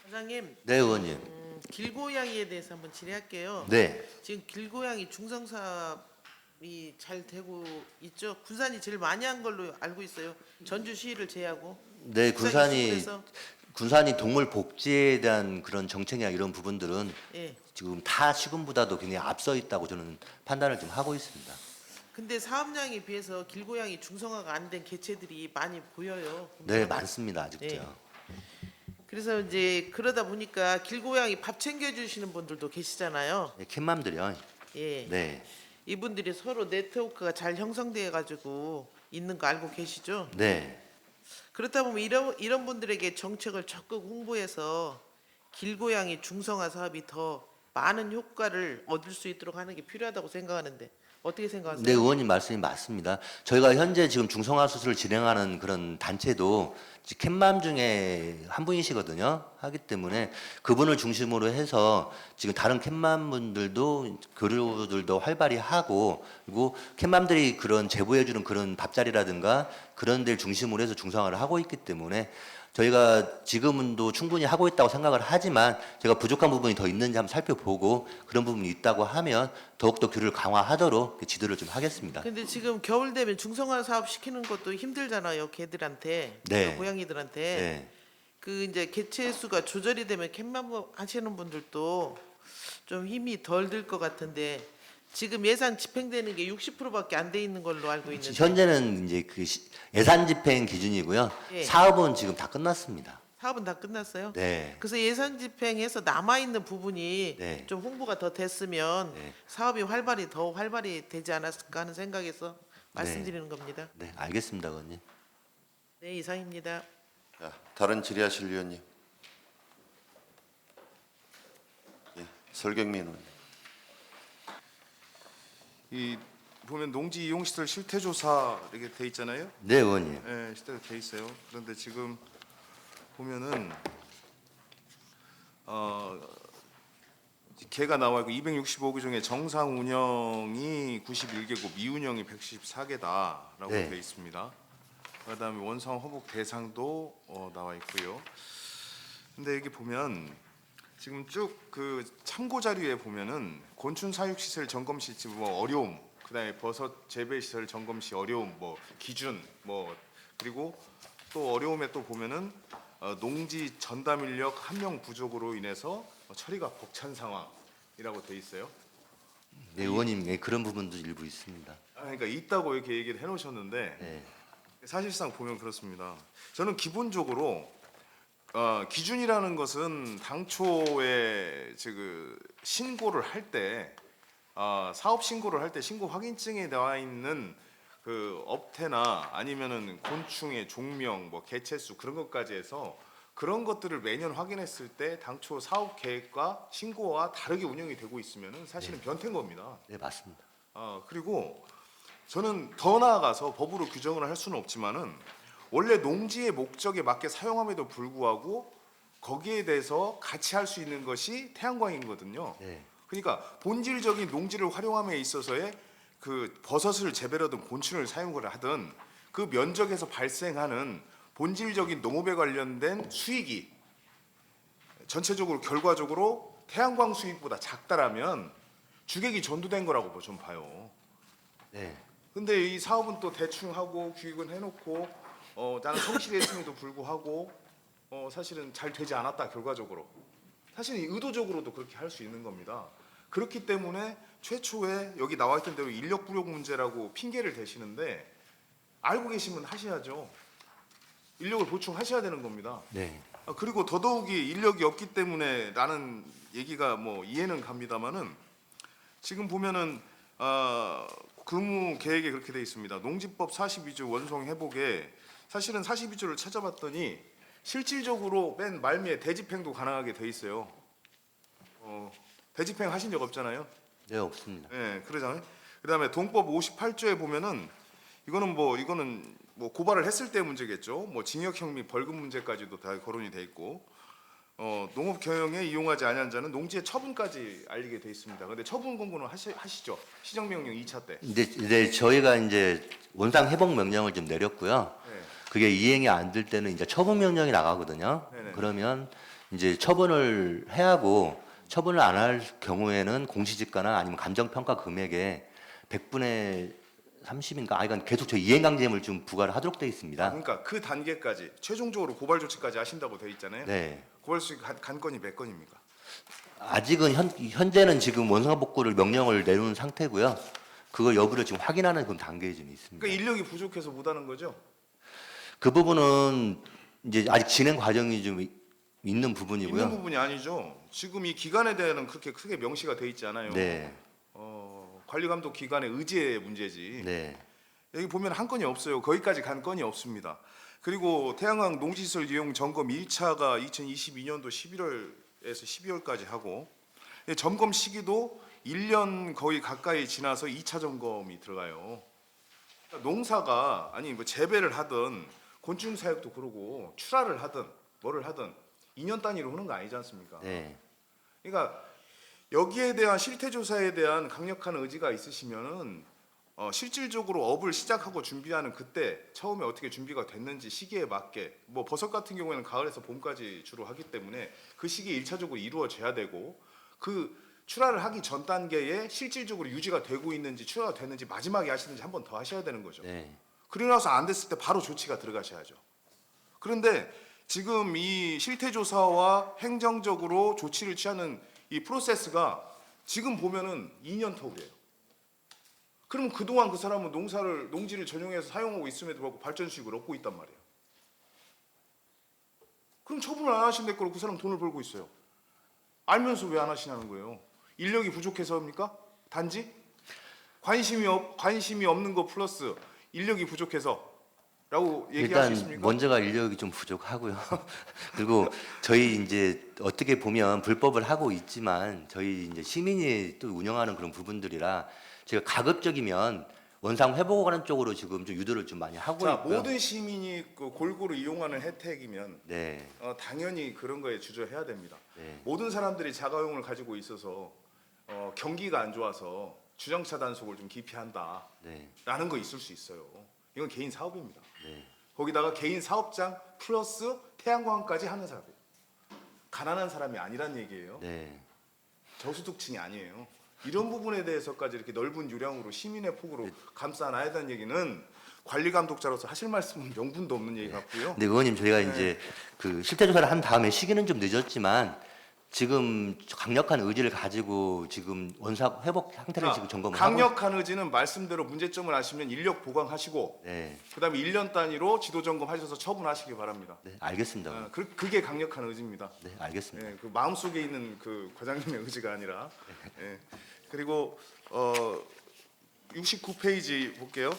사장님, 네, 의원님. 길고양이에 대해서 한번 질의할게요. 네. 지금 길고양이 중성 사업이 잘 되고 있죠. 군산이 제일 많이 한 걸로 알고 있어요. 전주시를 제외하고. 네, 군산이 그래서 동물 복지에 대한 그런 정책이나 이런 부분들은 예. 지금 타 시군보다도 굉장히 앞서 있다고 저는 판단을 좀 하고 있습니다. 근데 사업량에 비해서 길고양이 중성화가 안 된 개체들이 많이 보여요. 네, 많습니다, 아직도요. 네. 그래서 이제 그러다 보니까 길고양이 밥 챙겨 주시는 분들도 계시잖아요. 네, 캣맘들이요. 예. 네, 이분들이 서로 네트워크가 잘 형성돼 가지고 있는 거 알고 계시죠? 네, 그렇다 보면 이런 분들에게 정책을 적극 홍보해서 길고양이 중성화 사업이 더 많은 효과를 얻을 수 있도록 하는 게 필요하다고 생각하는데 어떻게 생각하세요? 네, 의원님 말씀이 맞습니다. 저희가 현재 지금 중성화 수술을 진행하는 그런 단체도 캣맘 중에 한 분이시거든요. 하기 때문에 그분을 중심으로 해서 지금 다른 캣맘 분들도 교류들도 활발히 하고, 그리고 캣맘들이 그런 제보해주는 그런 밥자리라든가 그런 데를 중심으로 해서 중성화를 하고 있기 때문에 저희가 지금은도 충분히 하고 있다고 생각을 하지만 제가 부족한 부분이 더 있는지 한번 살펴보고 그런 부분이 있다고 하면 더욱더 교류를 강화하도록 지도를 좀 하겠습니다. 근데 지금 겨울 되면 중성화 사업 시키는 것도 힘들잖아요. 개들한테, 네. 고양이들한테. 네. 그 이제 개체 수가 조절이 되면 캣맘 하시는 분들도 좀 힘이 덜 들 것 같은데 지금 예산 집행되는 게 60%밖에 안 돼 있는 걸로 알고 있는데 현재는 이제 그 예산 집행 기준이고요. 예. 사업은 지금 다 끝났습니다. 사업은 다 끝났어요. 네. 그래서 예산 집행해서 남아 있는 부분이 네. 좀 홍보가 더 됐으면 네. 사업이 더 활발히 되지 않았을까 하는 생각에서 말씀드리는 겁니다. 네, 알겠습니다, 의원님. 네, 이상입니다. 자, 다른 질의하실 위원님. 예, 설경민 의원님. 이 보면 농지 이용 시설 실태 조사 이렇게 돼 있잖아요. 네, 의원님. 예, 실태가 돼 있어요. 그런데 지금 보면은 개가 나와 있고 265개 중에 정상 운영이 91개고 미운영이 114개다라고 네. 돼 있습니다. 그다음에 원상 허복 대상도 나와 있고요. 근데 여기 보면 지금 쭉 그 참고 자료에 보면은 곤충 사육 시설 점검 시 뭐 어려움, 그다음에 버섯 재배 시설 점검 시 어려움, 뭐 기준, 뭐 그리고 또 어려움에 또 보면은 농지 전담 인력 한 명 부족으로 인해서 처리가 벅찬 상황이라고 돼 있어요. 네, 의원님. 예, 그런 부분도 일부 있습니다. 그러니까 있다고 이렇게 얘기를 해놓으셨는데 네. 사실상 보면 그렇습니다. 저는 기본적으로 기준이라는 것은 당초에 신고를 할 때 사업 신고를 할 때 신고 확인증에 나와 있는 그 업태나 아니면은 곤충의 종명, 뭐 개체수 그런 것까지 해서 그런 것들을 매년 확인했을 때 당초 사업 계획과 신고와 다르게 운영이 되고 있으면은 사실은 변태인 겁니다. 네, 맞습니다. 그리고 저는 더 나아가서 법으로 규정을 할 수는 없지만은 원래 농지의 목적에 맞게 사용함에도 불구하고 거기에 대해서 같이 할 수 있는 것이 태양광이거든요. 네. 그러니까 본질적인 농지를 활용함에 있어서의 그 버섯을 재배를 하든 곤충을 사용을 하든 그 면적에서 발생하는 본질적인 농업에 관련된 수익이 전체적으로 결과적으로 태양광 수익보다 작다라면 주객이 전도된 거라고 좀 봐요. 네. 근데 이 사업은 또 대충 하고 기획은 해놓고 나는 성실했음에도 불구하고 사실은 잘 되지 않았다 결과적으로. 사실 의도적으로도 그렇게 할 수 있는 겁니다. 그렇기 때문에 최초에 여기 나와 있던 대로 인력 부족 문제라고 핑계를 대시는데 알고 계시면 하셔야죠. 인력을 보충하셔야 되는 겁니다. 네. 그리고 더더욱이 인력이 없기 때문에 라는 얘기가 뭐 이해는 갑니다만은 지금 보면은 근무 계획에 그렇게 돼 있습니다. 농지법 42조 원송 회복에 사실은 42조를 찾아봤더니 실질적으로 맨 말미에 대집행도 가능하게 돼 있어요. 대집행 하신 적 없잖아요. 네, 없습니다. 예, 그러잖아요. 그다음에 동법 58조에 보면은 이거는 뭐 고발을 했을 때 문제겠죠. 뭐 징역형 및 벌금 문제까지도 다 거론이 돼 있고 농업 경영에 이용하지 아니한 자는 농지의 처분까지 알리게 돼 있습니다. 근데 처분 공고는 하시죠. 시정명령 2차 때. 근데 저희가 이제 원상 회복 명령을 좀 내렸고요. 네. 그게 이행이 안 될 때는 이제 처분 명령이 나가거든요. 네네. 그러면 이제 처분을 해하고 처분을 안 할 경우에는 공시지가나 아니면 감정평가 금액에 100분의 30인가 아이가 계속 저희 이행강제임을 좀 부과를 하도록 돼 있습니다. 그러니까 그 단계까지 최종적으로 고발 조치까지 하신다고 돼 있잖아요. 네. 고발 수익 간 건이 몇 건입니까? 아직은 현재는 지금 원상 복구를 명령을 내놓은 상태고요. 그걸 여부를 지금 확인하는 그런 단계에 좀 있습니다. 그러니까 인력이 부족해서 못하는 거죠. 그 부분은 이제 아직 진행 과정이 좀 있는 부분이고요. 있는 부분이 아니죠. 지금 이 기간에 대해서는 그렇게 크게 명시가 돼 있지 않아요. 네, 관리감독 기관의 의지의 문제지. 네, 여기 보면 한 건이 없어요. 거기까지 간 건이 없습니다. 그리고 태양광 농지시설 이용 점검 1차가 2022년도 11월에서 12월까지 하고 점검 시기도 1년 거의 가까이 지나서 2차 점검이 들어가요. 그러니까 농사가 아니 뭐 재배를 하든 곤충 사육도 그러고 출하를 하든 뭐를 하든 2년 단위로 하는 거 아니지 않습니까? 네. 그러니까 여기에 대한 실태 조사에 대한 강력한 의지가 있으시면은 실질적으로 업을 시작하고 준비하는 그때 처음에 어떻게 준비가 됐는지 시기에 맞게 뭐 버섯 같은 경우에는 가을에서 봄까지 주로 하기 때문에 그 시기에 1차적으로 이루어져야 되고 그 출하를 하기 전 단계에 실질적으로 유지가 되고 있는지 출하가 됐는지 마지막에 하시는지 한 번 더 하셔야 되는 거죠. 네. 그러고 나서 안 됐을 때 바로 조치가 들어가셔야죠. 그런데 지금 이 실태조사와 행정적으로 조치를 취하는 이 프로세스가 지금 보면은 2년 터울이에요. 그럼 그동안 그 사람은 농지를 전용해서 사용하고 있음에도 불구하고 발전 수익을 얻고 있단 말이에요. 그럼 처분을 안 하신다고 그러고 그 사람 돈을 벌고 있어요. 알면서 왜 안 하시냐는 거예요. 인력이 부족해서입니까? 단지 관심이 없는 거 플러스 인력이 부족해서라고 얘기할 수 일단 있습니까? 먼저가 인력이 좀 부족하고요. 그리고 저희 이제 어떻게 보면 불법을 하고 있지만 저희 이제 시민이 또 운영하는 그런 부분들이라 제가 가급적이면 원상 회복하는 쪽으로 지금 좀 유도를 좀 많이 하고 자, 있고요. 모든 시민이 그 골고루 이용하는 혜택이면 네. 당연히 그런 거에 주저해야 됩니다. 네. 모든 사람들이 자가용을 가지고 있어서 경기가 안 좋아서 주정차 단속을 좀 기피한다라는 네. 거 있을 수 있어요. 이건 개인 사업입니다. 네. 거기다가 개인 사업장 플러스 태양광까지 하는 사람이에요. 가난한 사람이 아니란 얘기예요. 네. 저소득층이 아니에요. 이런 부분에 대해서까지 이렇게 넓은 유량으로 시민의 폭으로 감싸놔야 된다는 얘기는 관리 감독자로서 하실 말씀은 명분도 없는 얘기 같고요. 근데 의원님 저희가 이제 그 실태 조사를 한 다음에 시기는 좀 늦었지만 지금 강력한 의지를 가지고 지금 원상 회복 상태를 지금 점검을 하고 강력한 의지는 말씀대로 문제점을 아시면 인력 보강하시고 네. 그다음에 1년 단위로 지도 점검하셔서 처분하시기 바랍니다. 네, 알겠습니다. 그게 강력한 의지입니다. 네, 알겠습니다. 그 마음속에 있는 그 과장님의 의지가 아니라. 예. 그리고 69페이지 볼게요.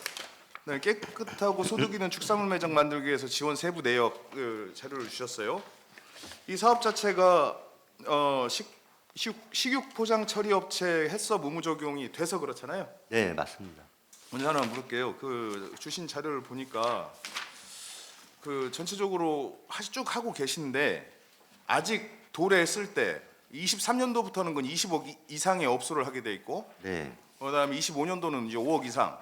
네, 깨끗하고 소득 있는 축산물 매장 만들기 위해서 지원 세부 내역 자료를 주셨어요. 이 사업 자체가 식육 포장 처리 업체 해썹 의무 적용이 돼서 그렇잖아요. 네, 맞습니다. 먼저 하나 물을게요. 그 주신 자료를 보니까 그 전체적으로 쭉 하고 계신데 아직 도래했을 때 23년도부터는 건 20억 이상의 업소를 하게 돼 있고 네. 그다음에 25년도는 이제 5억 이상,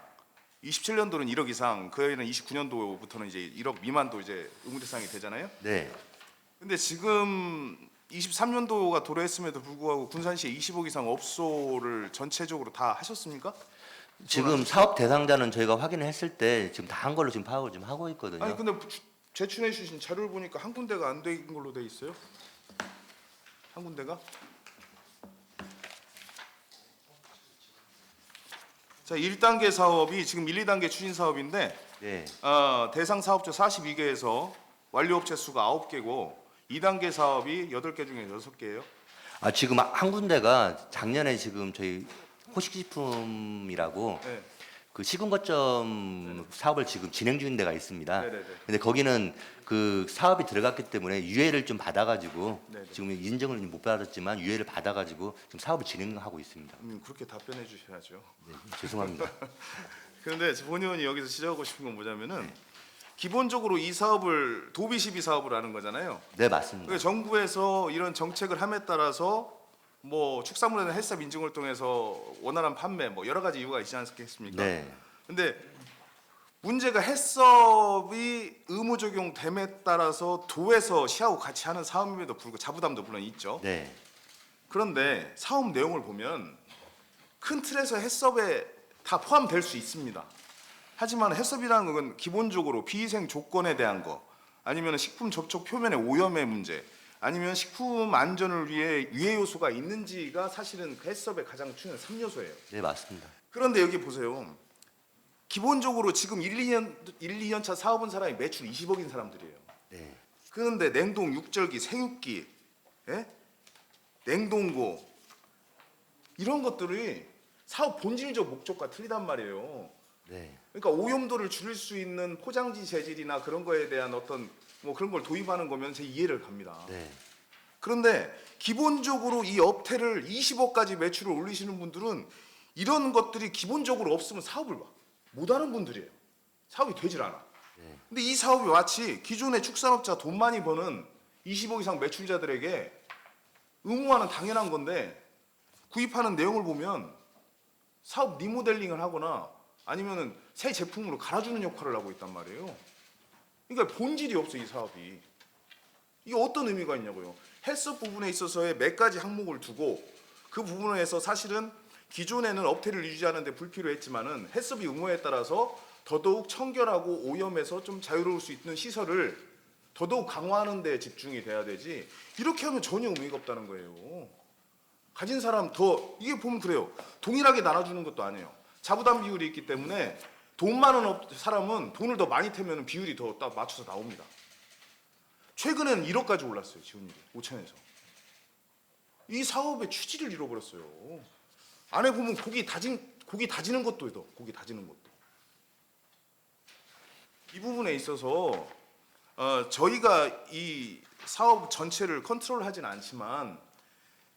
27년도는 1억 이상, 그 애는 29년도부터는 이제 1억 미만도 이제 의무 대상이 되잖아요. 네. 근데 지금 23년도가 도래했음에도 불구하고 군산시에 20억 이상 업소를 전체적으로 다 하셨습니까? 지금 사업 대상자는 저희가 확인을 했을 때 지금 다 한 걸로 지금 파악을 좀 하고 있거든요. 아니 근데 제출해 주신 자료를 보니까 한 군데가 안 된 걸로 돼 있어요. 한 군데가? 자, 1단계 사업이 지금 1, 2단계 추진 사업인데 네. 대상 사업자 42개에서 완료 업체 수가 9개고 2단계 사업이 8개 중에 6개예요. 아 지금 한 군데가 작년에 지금 저희 호식식품이라고 네. 그 시군 거점 사업을 지금 진행 중인 데가 있습니다. 네네네. 근데 거기는 그 사업이 들어갔기 때문에 유예를 좀 받아가지고 네네. 지금 인정을 못 받았지만 유예를 받아가지고 지금 사업을 진행하고 있습니다. 그렇게 답변해 주셔야죠. 네, 죄송합니다. 그런데 본 의원이 여기서 지적하고 싶은 건 뭐냐면은 기본적으로 이 사업을 도비 시비 사업을 하는 거잖아요. 네 맞습니다. 그러니까 정부에서 이런 정책을 함에 따라서 뭐 축산물이나 해썹 인증을 통해서 원활한 판매 뭐 여러 가지 이유가 있지 않겠습니까? 네. 근데 문제가 해썹이 의무 적용됨에 따라서 도에서 시하고 같이 하는 사업임에도 불구하고 자부담도 물론 있죠. 네. 그런데 사업 내용을 보면 큰 틀에서 해썹에 다 포함될 수 있습니다. 하지만 해썹이라는 건 기본적으로 비위생 조건에 대한 거, 아니면 식품 접촉 표면의 오염의 문제, 아니면 식품 안전을 위해 유해 요소가 있는지가 사실은 그 해썹의 가장 중요한 3요소예요. 네 맞습니다. 그런데 여기 보세요. 기본적으로 지금 1, 2년 차 사업은 사람이 매출 20억인 사람들이에요. 네. 그런데 냉동 육절기, 생육기, 예? 냉동고 이런 것들이 사업 본질적 목적과 틀리단 말이에요. 네. 그러니까 오염도를 줄일 수 있는 포장지 재질이나 그런 거에 대한 어떤 뭐 그런 걸 도입하는 거면 제 이해를 갑니다. 네. 그런데 기본적으로 이 업태를 20억까지 매출을 올리시는 분들은 이런 것들이 기본적으로 없으면 사업을 못하는 분들이에요. 사업이 되질 않아. 근데 이 사업이 마치 기존의 축산업자 돈 많이 버는 20억 이상 매출자들에게 의무화는 당연한 건데 구입하는 내용을 보면 사업 리모델링을 하거나 아니면은 새 제품으로 갈아주는 역할을 하고 있단 말이에요. 그러니까 본질이 없어 이 사업이. 이게 어떤 의미가 있냐고요. 헬스업 부분에 있어서의 몇 가지 항목을 두고 그 부분에서 사실은 기존에는 업태를 유지하는 데 불필요했지만은 헬스업이 의무화에 따라서 더더욱 청결하고 오염에서 좀 자유로울 수 있는 시설을 더더욱 강화하는 데 집중이 돼야 되지 이렇게 하면 전혀 의미가 없다는 거예요. 가진 사람 더 이게 보면 그래요. 동일하게 나눠주는 것도 아니에요. 자부담 비율이 있기 때문에 돈 많은 사람은 돈을 더 많이 태면 비율이 더 딱 맞춰서 나옵니다. 최근에는 1억까지 올랐어요. 지원율이 5천에서. 이 사업의 취지를 잃어버렸어요. 안에 보면 고기 다지는 것도 있어. 고기 다지는 것도. 이 부분에 있어서 저희가 이 사업 전체를 컨트롤하진 않지만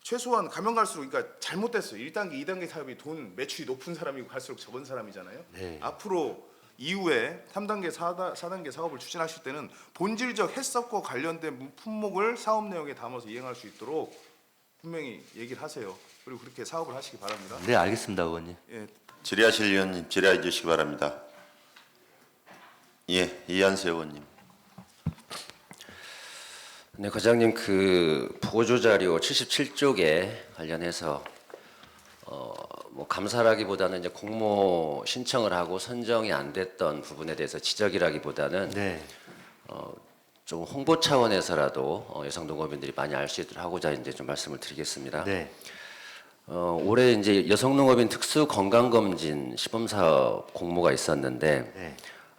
최소한 가면 갈수록 그러니까 잘못됐어요. 1단계, 2단계 사업이 돈 매출이 높은 사람이고 갈수록 적은 사람이잖아요. 네. 앞으로 이후에 3단계, 4단계 사업을 추진하실 때는 본질적 헬스업과 관련된 품목을 사업 내역에 담아서 이행할 수 있도록 분명히 얘기를 하세요. 그리고 그렇게 사업을 하시기 바랍니다. 네, 알겠습니다, 의원님. 예, 질의하실 의원님 질의해 주시기 바랍니다. 예, 이한세 의원님. 네, 과장님 그 보조 자료 77쪽에 관련해서 뭐 감사라기보다는 이제 공모 신청을 하고 선정이 안 됐던 부분에 대해서 지적이라기보다는 네. 좀 홍보 차원에서라도 여성 농업인들이 많이 알 수 있도록 하고자 이제 좀 말씀을 드리겠습니다. 네. 올해 이제 여성 농업인 특수 건강 검진 시범 사업 공모가 있었는데 네.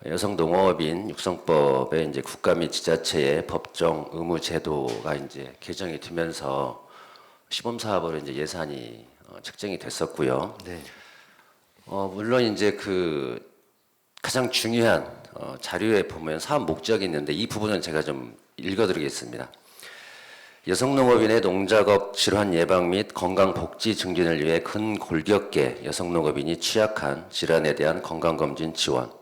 여성 농업인 육성법에 이제 국가 및 지자체의 법정 의무 제도가 이제 개정이 되면서 시범 사업으로 이제 예산이 책정이 됐었고요. 네. 물론 이제 그 가장 중요한 자료에 보면 사업 목적이 있는데 이 부분은 제가 좀 읽어드리겠습니다. 여성농업인의 농작업 질환 예방 및 건강복지 증진을 위해 근골격계 여성농업인이 취약한 질환에 대한 건강검진 지원,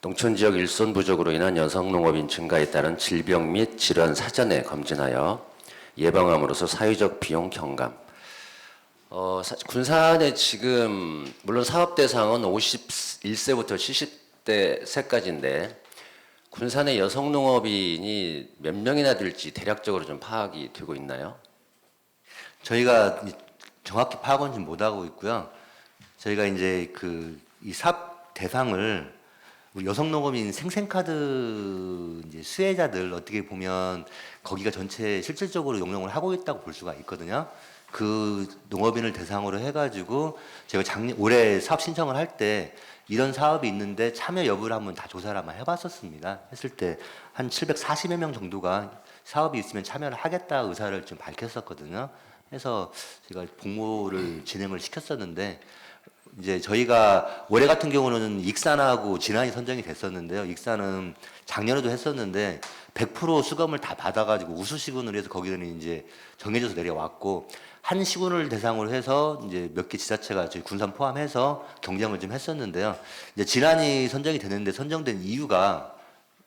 농촌지역 일손 부족으로 인한 여성농업인 증가에 따른 질병 및 질환 사전에 검진하여 예방함으로써 사회적 비용 경감. 군산에 지금 물론 사업 대상은 51세부터 70세까지인데 군산의 여성 농업인이 몇 명이나 될지 대략적으로 좀 파악이 되고 있나요? 저희가 정확히 파악은 좀 못하고 있고요. 저희가 이제 이 사업 대상을 우리 여성농업인 생생카드 이제 수혜자들 어떻게 보면 거기가 전체 실질적으로 용역을 하고 있다고 볼 수가 있거든요. 그 농업인을 대상으로 해가지고 제가 올해 사업 신청을 할 때 이런 사업이 있는데 참여 여부를 한번 다 조사를 한번 해봤었습니다. 했을 때 한 740여 명 정도가 사업이 있으면 참여를 하겠다 의사를 좀 밝혔었거든요. 해서 제가 공모를 진행을 시켰었는데 이제 저희가 올해 같은 경우는 익산하고 진안이 선정이 됐었는데요. 익산은 작년에도 했었는데 100% 수검을 다 받아가지고 우수 시군으로 해서 거기는 이제 정해져서 내려왔고 한 시군을 대상으로 해서 이제 몇 개 지자체가 저희 군산 포함해서 경쟁을 좀 했었는데요. 이제 진안이 선정이 됐는데 선정된 이유가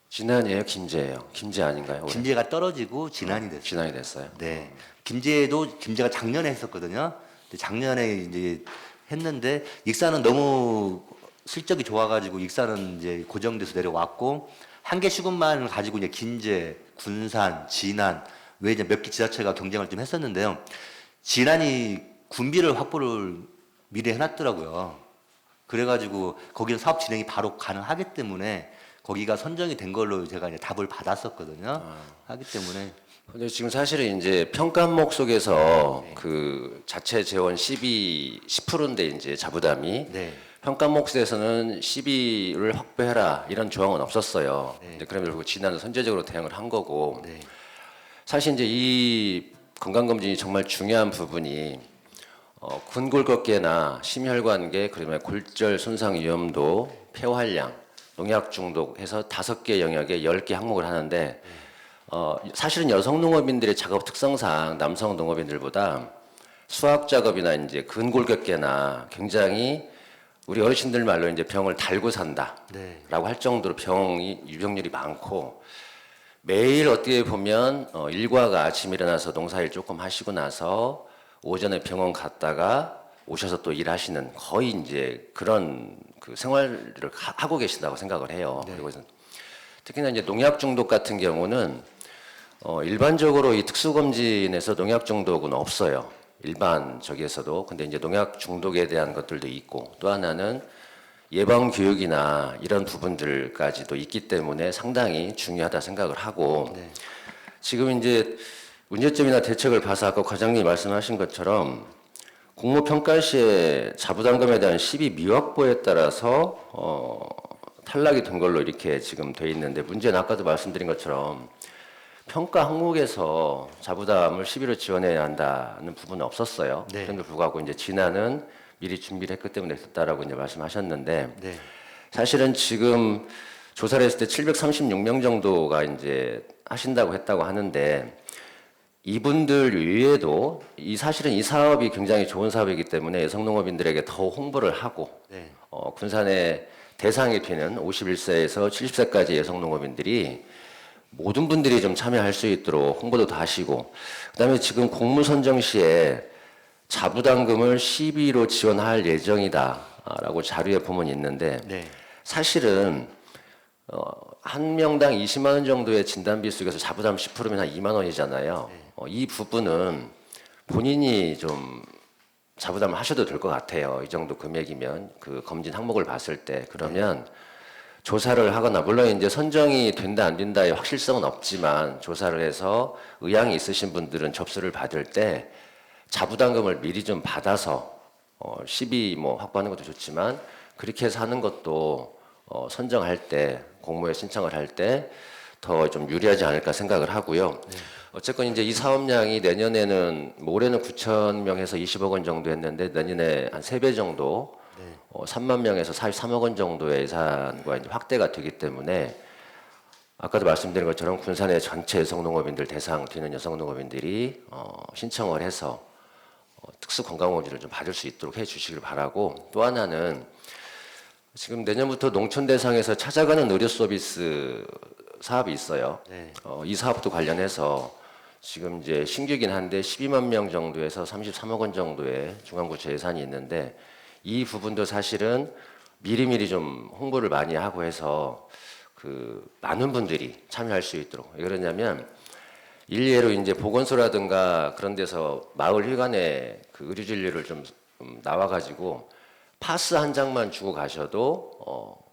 진안이에요, 김제예요? 김제 아닌가요? 올해? 김제가 떨어지고 진안이 됐어요. 진안이 됐어요. 네. 김제가 작년에 했었거든요. 근데 작년에 이제 했는데 익산은 너무 실적이 좋아가지고 익산은 이제 고정돼서 내려왔고 한 개 시군만 가지고 이제 김제, 군산, 진안 외에 이제 몇 개 지자체가 경쟁을 좀 했었는데요. 진안이 군비를 확보를 미리 해놨더라고요. 그래가지고 거기는 사업 진행이 바로 가능하기 때문에 거기가 선정이 된 걸로 제가 이제 답을 받았었거든요. 하기 때문에. 근데 지금 사실은 이제 평가 항목 속에서 네. 그 자체 재원 10%인데 이제 자부담이 네. 평가 항목에서는 12를 확보해라 이런 조항은 없었어요. 네. 이제 그러면 결국 지난해 선제적으로 대응을 한 거고 네. 사실 이제 이 건강검진이 정말 중요한 부분이 근골격계나 심혈관계 그다음에 골절 손상 위험도 폐활량 농약 중독 해서 5개 영역에 10개 항목을 하는데 사실은 여성 농업인들의 작업 특성상 남성 농업인들보다 수학 작업이나 이제 근골격계나 굉장히 우리 어르신들 말로 이제 병을 달고 산다라고 네. 할 정도로 유병률이 많고 매일 어떻게 보면 일과가 아침 일어나서 농사일 조금 하시고 나서 오전에 병원 갔다가 오셔서 또 일하시는 거의 이제 그런 그 생활을 하고 계신다고 생각을 해요. 그리고 특히나 이제 농약 중독 같은 경우는 일반적으로 이 특수검진에서 농약 중독은 없어요. 일반 저기에서도. 근데 이제 농약 중독에 대한 것들도 있고 또 하나는 예방 교육이나 이런 부분들까지도 있기 때문에 상당히 중요하다 생각을 하고 지금 이제 문제점이나 대책을 봐서 아까 과장님이 말씀하신 것처럼 공모평가 시에 자부담금에 대한 시비 미확보에 따라서 탈락이 된 걸로 이렇게 지금 돼 있는데 문제는 아까도 말씀드린 것처럼 평가 항목에서 자부담을 시비로 지원해야 한다는 부분은 없었어요. 네. 그런데 불구하고 이제 진안은 미리 준비를 했기 때문에 됐다라고 이제 말씀하셨는데 네. 사실은 지금 조사를 했을 때 736명 정도가 이제 하신다고 했다고 하는데 이분들 외에도 사실은 이 사업이 굉장히 좋은 사업이기 때문에 여성농업인들에게 더 홍보를 하고 네. 군산의 대상이 되는 51세에서 70세까지 여성농업인들이 모든 분들이 좀 참여할 수 있도록 홍보도 다 하시고 그다음에 지금 공모 선정 시에 자부담금을 시비로 지원할 예정이다라고 자료에 보면 있는데 네. 사실은 한 명당 20만 원 정도의 진단비 속에서 자부담 10%면 한 2만 원이잖아요. 이 부분은 본인이 좀 자부담을 하셔도 될 것 같아요. 이 정도 금액이면 그 검진 항목을 봤을 때 그러면 조사를 하거나 물론 이제 선정이 된다 안 된다의 확실성은 없지만 조사를 해서 의향이 있으신 분들은 접수를 받을 때 자부담금을 미리 좀 받아서 시비 뭐 확보하는 것도 좋지만 그렇게 해서 하는 것도 선정할 때 공모에 신청을 할 때 더 좀 유리하지 않을까 생각을 하고요. 어쨌건 이제 이 사업량이 내년에는 뭐 올해는 9천 명에서 20억 원 정도 했는데 내년에 한 3배 정도 3만 명에서 43억 원 정도의 예산과 이제 확대가 되기 때문에 아까도 말씀드린 것처럼 군산의 전체 여성농업인들 대상 되는 여성농업인들이 신청을 해서 특수 건강보험료를 좀 받을 수 있도록 해주시길 바라고 또 하나는 지금 내년부터 농촌 대상에서 찾아가는 의료 서비스 사업이 있어요. 네. 이 사업도 관련해서 지금 이제 신규긴 한데 12만 명 정도에서 33억 원 정도의 중앙부처 예산이 있는데 이 부분도 사실은 미리미리 좀 홍보를 많이 하고 해서 그 많은 분들이 참여할 수 있도록 왜 그러냐면 일례로 이제 보건소라든가 그런 데서 마을 휘관에 그 의료 진료를 좀 나와가지고 파스 한 장만 주고 가셔도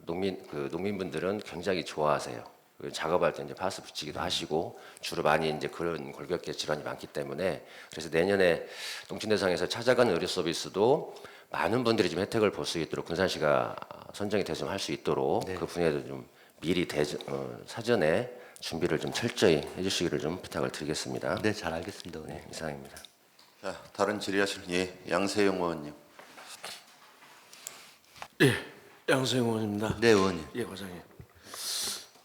농민분들은 굉장히 좋아하세요. 작업할 때 이제 파스 붙이기도 하시고 주로 많이 이제 그런 골격계 질환이 많기 때문에 그래서 내년에 농촌대상에서 찾아가는 의료 서비스도 많은 분들이 좀 혜택을 볼 수 있도록 군산시가 선정이 돼서 할 수 있도록 그 분야도 좀 미리 사전에 준비를 좀 철저히 해주시기를 좀 부탁을 드리겠습니다. 네, 잘 알겠습니다. 네, 이상입니다. 자, 다른 질의하실 양세형 의원님. 예, 양소영 의원입니다. 네, 의원님. 예, 과장님.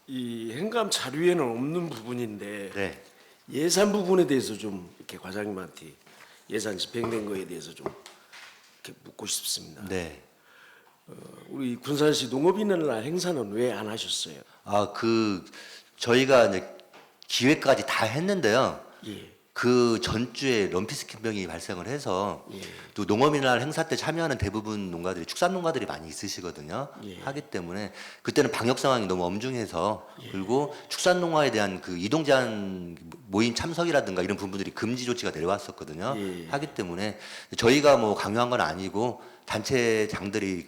이 행감 자료에는 없는 부분인데 네. 예산 부분에 대해서 좀 이렇게 과장님한테 예산 집행된 거에 대해서 좀 이렇게 묻고 싶습니다. 네. 우리 군산시 농업인의 날 행사는 왜 안 하셨어요? 저희가 이제 기획까지 다 했는데요. 예, 그 전주에 럼피스킨병이 발생을 해서 예. 또 농업인날 행사 때 참여하는 대부분 농가들이 축산 농가들이 많이 있으시거든요. 예. 하기 때문에 그때는 방역 상황이 너무 엄중해서 그리고 축산 농가에 대한 그 이동 제한 모임 참석이라든가 이런 부분들이 금지 조치가 내려왔었거든요. 예. 하기 때문에 저희가 뭐 강요한 건 아니고 단체장들이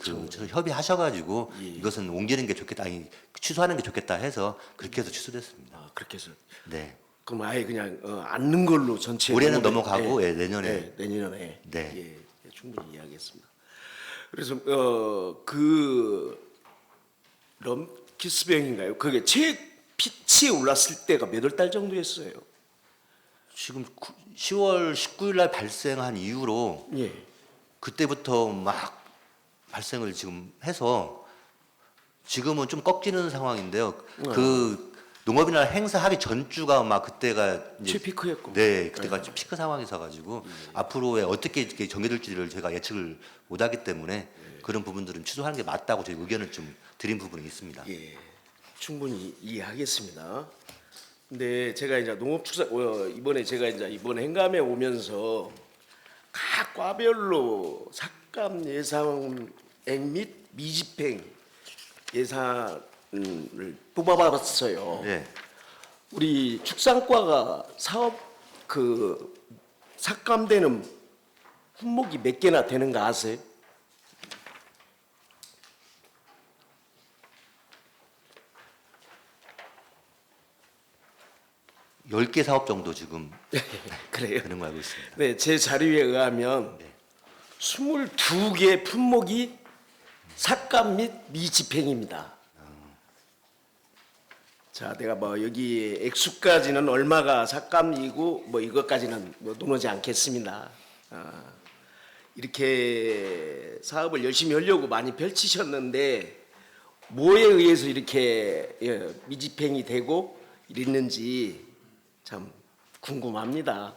협의하셔가지고 예. 이것은 옮기는 게 좋겠다, 아니 취소하는 게 좋겠다 해서 그렇게 해서 취소됐습니다. 그렇게 해서 네. 그럼 아예 그냥 않는 걸로 전체 올해는 농업인- 넘어가고 예, 내년에 예, 내년에 네. 예, 충분히 이해하겠습니다. 그래서 그 럼키스병인가요? 그게 피치에 올랐을 때가 몇 월 달 정도였어요? 지금 10월 19일 날 발생한 이후로 예. 그때부터 막 발생을 지금 해서 지금은 좀 꺾이는 상황인데요. 그 농업인날 행사하기 전주가 막 그때가 이제 최피크였고. 네, 그때가 좀 피크 상황이서 가지고 앞으로에 어떻게 이렇게 전개될지를 제가 예측을 못하기 때문에 그런 부분들은 취소하는 게 맞다고 저희 의견을 좀 드린 부분이 있습니다. 예, 충분히 이해하겠습니다. 근데 제가 이제 농업축산 이번에 제가 이제 이번 행감에 오면서 각 과별로 삭감 예산액 및 미집행 예산을 뽑아봤어요. 네. 우리 축산과가 사업 삭감되는 품목이 몇 개나 되는 거 아세요? 열 개 사업 정도 지금 그래요. 되는 거 알고 있습니다. 네, 제 자료에 의하면 22개 품목이 삭감 및 미집행입니다. 자, 내가 뭐 여기 액수까지는 얼마가 삭감이고 뭐 이것까지는 뭐 논하지 않겠습니다. 이렇게 사업을 열심히 하려고 많이 펼치셨는데 뭐에 의해서 이렇게 미집행이 되고 이랬는지 참 궁금합니다.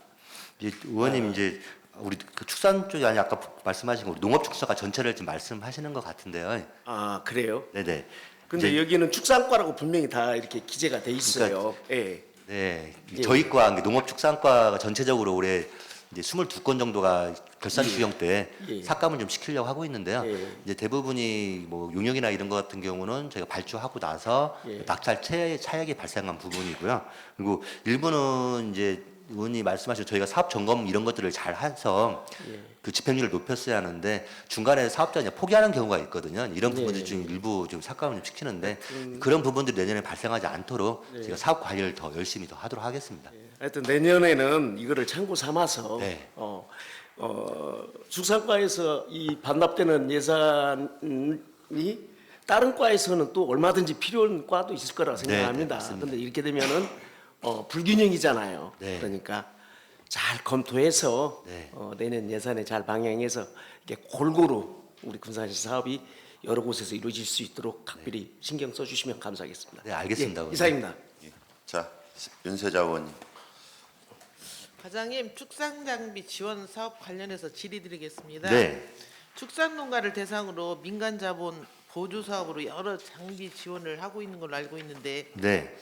이제 의원님 이제 우리 그 축산 쪽이 아니 아까 말씀하신 우리 농업축산과 전체를 지금 말씀하시는 것 같은데요. 아, 그래요? 네네. 근데 이제- 여기는 축산과라고 분명히 다 이렇게 기재가 돼 있어요. 예. 네, 예. 저희과 농업축산과가 전체적으로 올해 이제 22건 정도가 결산 주경 때 예. 삭감을 좀 시키려고 하고 있는데요. 예. 이제 대부분이 뭐 용역이나 이런 것 같은 경우는 저희가 발주하고 나서 예. 낙찰 차액이 발생한 부분이고요. 그리고 일부는 이제 의원님 말씀하신 저희가 사업 점검 이런 것들을 잘 해서 예. 그 집행률을 높였어야 하는데 중간에 사업자가 이제 포기하는 경우가 있거든요. 이런 네. 부분들 좀 일부 좀 삭감을 좀 시키는데 그런 부분들이 내년에 발생하지 않도록 네. 제가 사업 관리를 더 열심히 더 하도록 하겠습니다. 하여튼 내년에는 이거를 참고 삼아서 네. 축산과에서 이 반납되는 예산이 다른 과에서는 또 얼마든지 필요한 과도 있을 거라고 네, 생각합니다. 맞습니다. 그런데 이렇게 되면은 불균형이잖아요. 네. 그러니까 잘 검토해서 네. 내년 예산에 잘 방향해서 이렇게 골고루 우리 군산시 사업이 여러 곳에서 이루어질 수 있도록 각별히 신경 써주시면 감사하겠습니다. 네, 알겠습니다, 예, 의원님. 이상입니다. 자, 윤세자 의원님. 과장님, 축산장비 지원 사업 관련해서 질의드리겠습니다. 네. 축산농가를 대상으로 민간 자본 보조 사업으로 여러 장비 지원을 하고 있는 걸로 알고 있는데 네.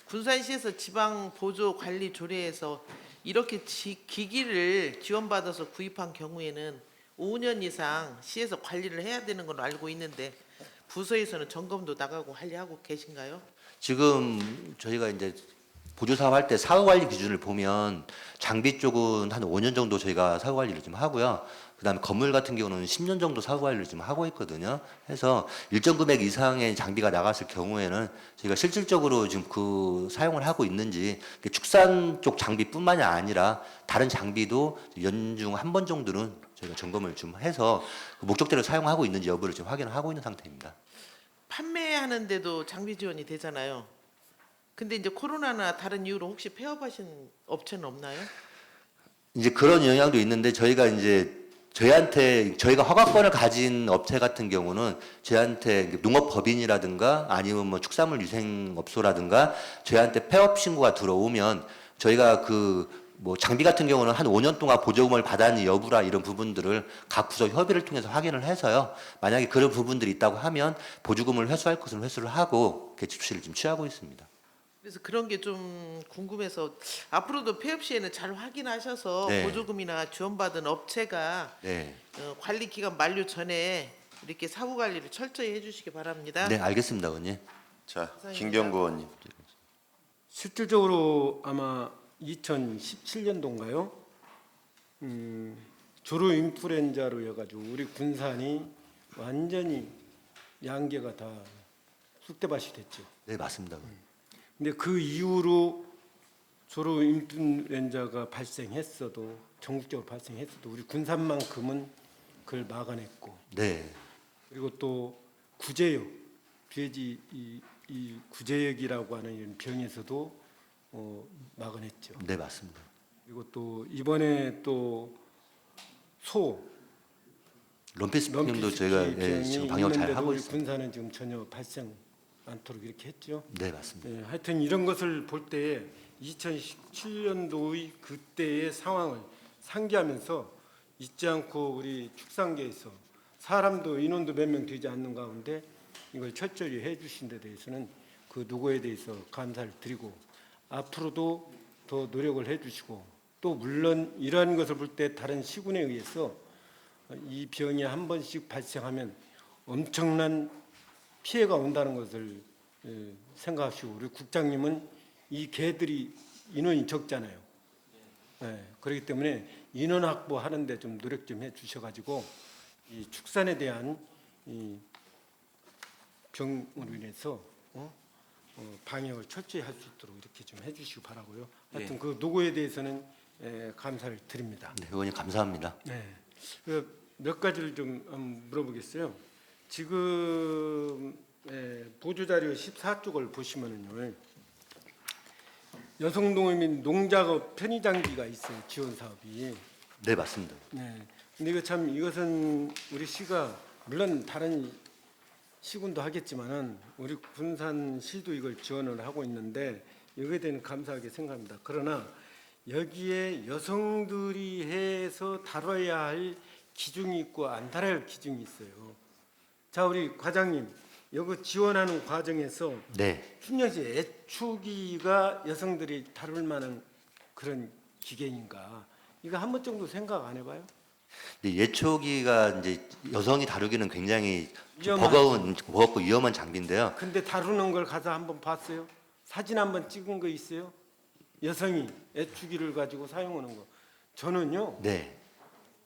군산시에서 지방 보조 관리 조례에서 이렇게 기기를 지원받아서 구입한 경우에는 5년 이상 시에서 관리를 해야 되는 걸로 알고 있는데 부서에서는 점검도 나가고 하고 계신가요? 지금 저희가 이제 보조 사업 할 때 사후 관리 기준을 보면 장비 쪽은 한 5년 정도 저희가 사후 관리를 좀 하고요. 그다음에 건물 같은 경우는 10년 정도 사후 관리를 좀 하고 있거든요. 해서 일정 금액 이상의 장비가 나갔을 경우에는 저희가 실질적으로 지금 그 사용을 하고 있는지 축산 쪽 장비뿐만이 아니라 다른 장비도 연중 한 번 정도는 저희가 점검을 좀 해서 그 목적대로 사용하고 있는지 여부를 좀 확인을 하고 있는 상태입니다. 판매하는데도 장비 지원이 되잖아요. 근데 이제 코로나나 다른 이유로 혹시 폐업하신 업체는 없나요? 이제 그런 영향도 있는데 저희가 이제 저희가 허가권을 가진 업체 같은 경우는 저희한테 농업법인이라든가 아니면 뭐 축산물 위생업소라든가 저희한테 폐업 신고가 들어오면 저희가 그 뭐 장비 같은 경우는 한 5년 동안 보조금을 받았니 여부라 이런 부분들을 각 부서 협의를 통해서 확인을 해서요. 만약에 그런 부분들이 있다고 하면 보조금을 회수할 것은 회수를 하고 개최 조치를 지금 취하고 있습니다. 그래서 그런 게 좀 궁금해서 앞으로도 폐업 시에는 잘 확인하셔서 네. 보조금이나 지원받은 업체가 네. 관리 기간 만료 전에 이렇게 사후 관리를 철저히 해주시기 바랍니다. 네, 알겠습니다, 의원님. 자, 김경구 의원님. 실질적으로 아마 2017년도인가요? 조류 인플루엔자로 해가지고 우리 군산이 완전히 양계가 다 쑥대밭이 됐죠. 네, 맞습니다. 의원님. 근데 그 이후로 조류 인플루엔자가 발생했어도 전국적으로 발생했어도 우리 군산만큼은 그걸 막아냈고 네. 그리고 또 구제역 돼지 이 구제역이라고 하는 이런 병에서도 막아냈죠. 네, 맞습니다. 그리고 또 이번에 또 소 럼피스병도 저희가 예, 지금 방역 잘 하고 우리 있습니다. 군산은 지금 전혀 발생 않도록 이렇게 했죠. 네, 맞습니다. 예, 하여튼 이런 것을 볼 때 2017년도의 그때의 상황을 상기하면서 잊지 않고 우리 축산계에서 사람도 인원도 몇 명 되지 않는 가운데 이걸 철저히 해주신 데 대해서는 그 누구에 대해서 감사를 드리고 앞으로도 더 노력을 해주시고 또 물론 이러한 것을 볼 때 다른 시군에 의해서 이 병이 한 번씩 발생하면 엄청난 피해가 온다는 것을 생각하시고 우리 국장님은 이 개들이 인원이 적잖아요. 그렇기 때문에 인원 확보하는데 좀 노력 좀 해주셔가지고 이 축산에 대한 이 병으로 인해서 방역을 철저히 할 수 있도록 이렇게 좀 해주시기 바라고요. 하여튼 그 노고에 대해서는 감사를 드립니다. 네, 의원님 감사합니다. 네, 몇 가지를 좀 한번 물어보겠어요. 지금 보조자료 14쪽을 보시면은요, 여성농업 및 농작업 편의장비가 있어요. 지원 사업이. 네, 맞습니다. 네. 근데 이거 참 이것은 우리 시가 물론 다른 시군도 하겠지만은 우리 군산시도 이걸 지원을 하고 있는데 여기에 대한 감사하게 생각합니다. 그러나 여기에 여성들이 해서 다뤄야 할 기준이 있고 안 다뤄야 할 기준이 있어요. 자, 우리 과장님, 이거 지원하는 과정에서 네, 충녕시 애축이가 여성들이 다룰 만한 그런 기계인가? 이거 한 번 정도 생각 안 해봐요? 근데 예초기가 이제 여성이 다루기는 굉장히 좀 위험한- 버겁고 위험한 장비인데요. 근데 다루는 걸 가서 한번 봤어요? 사진 한번 찍은 거 있어요? 여성이 애축이를 가지고 사용하는 거. 저는요, 네,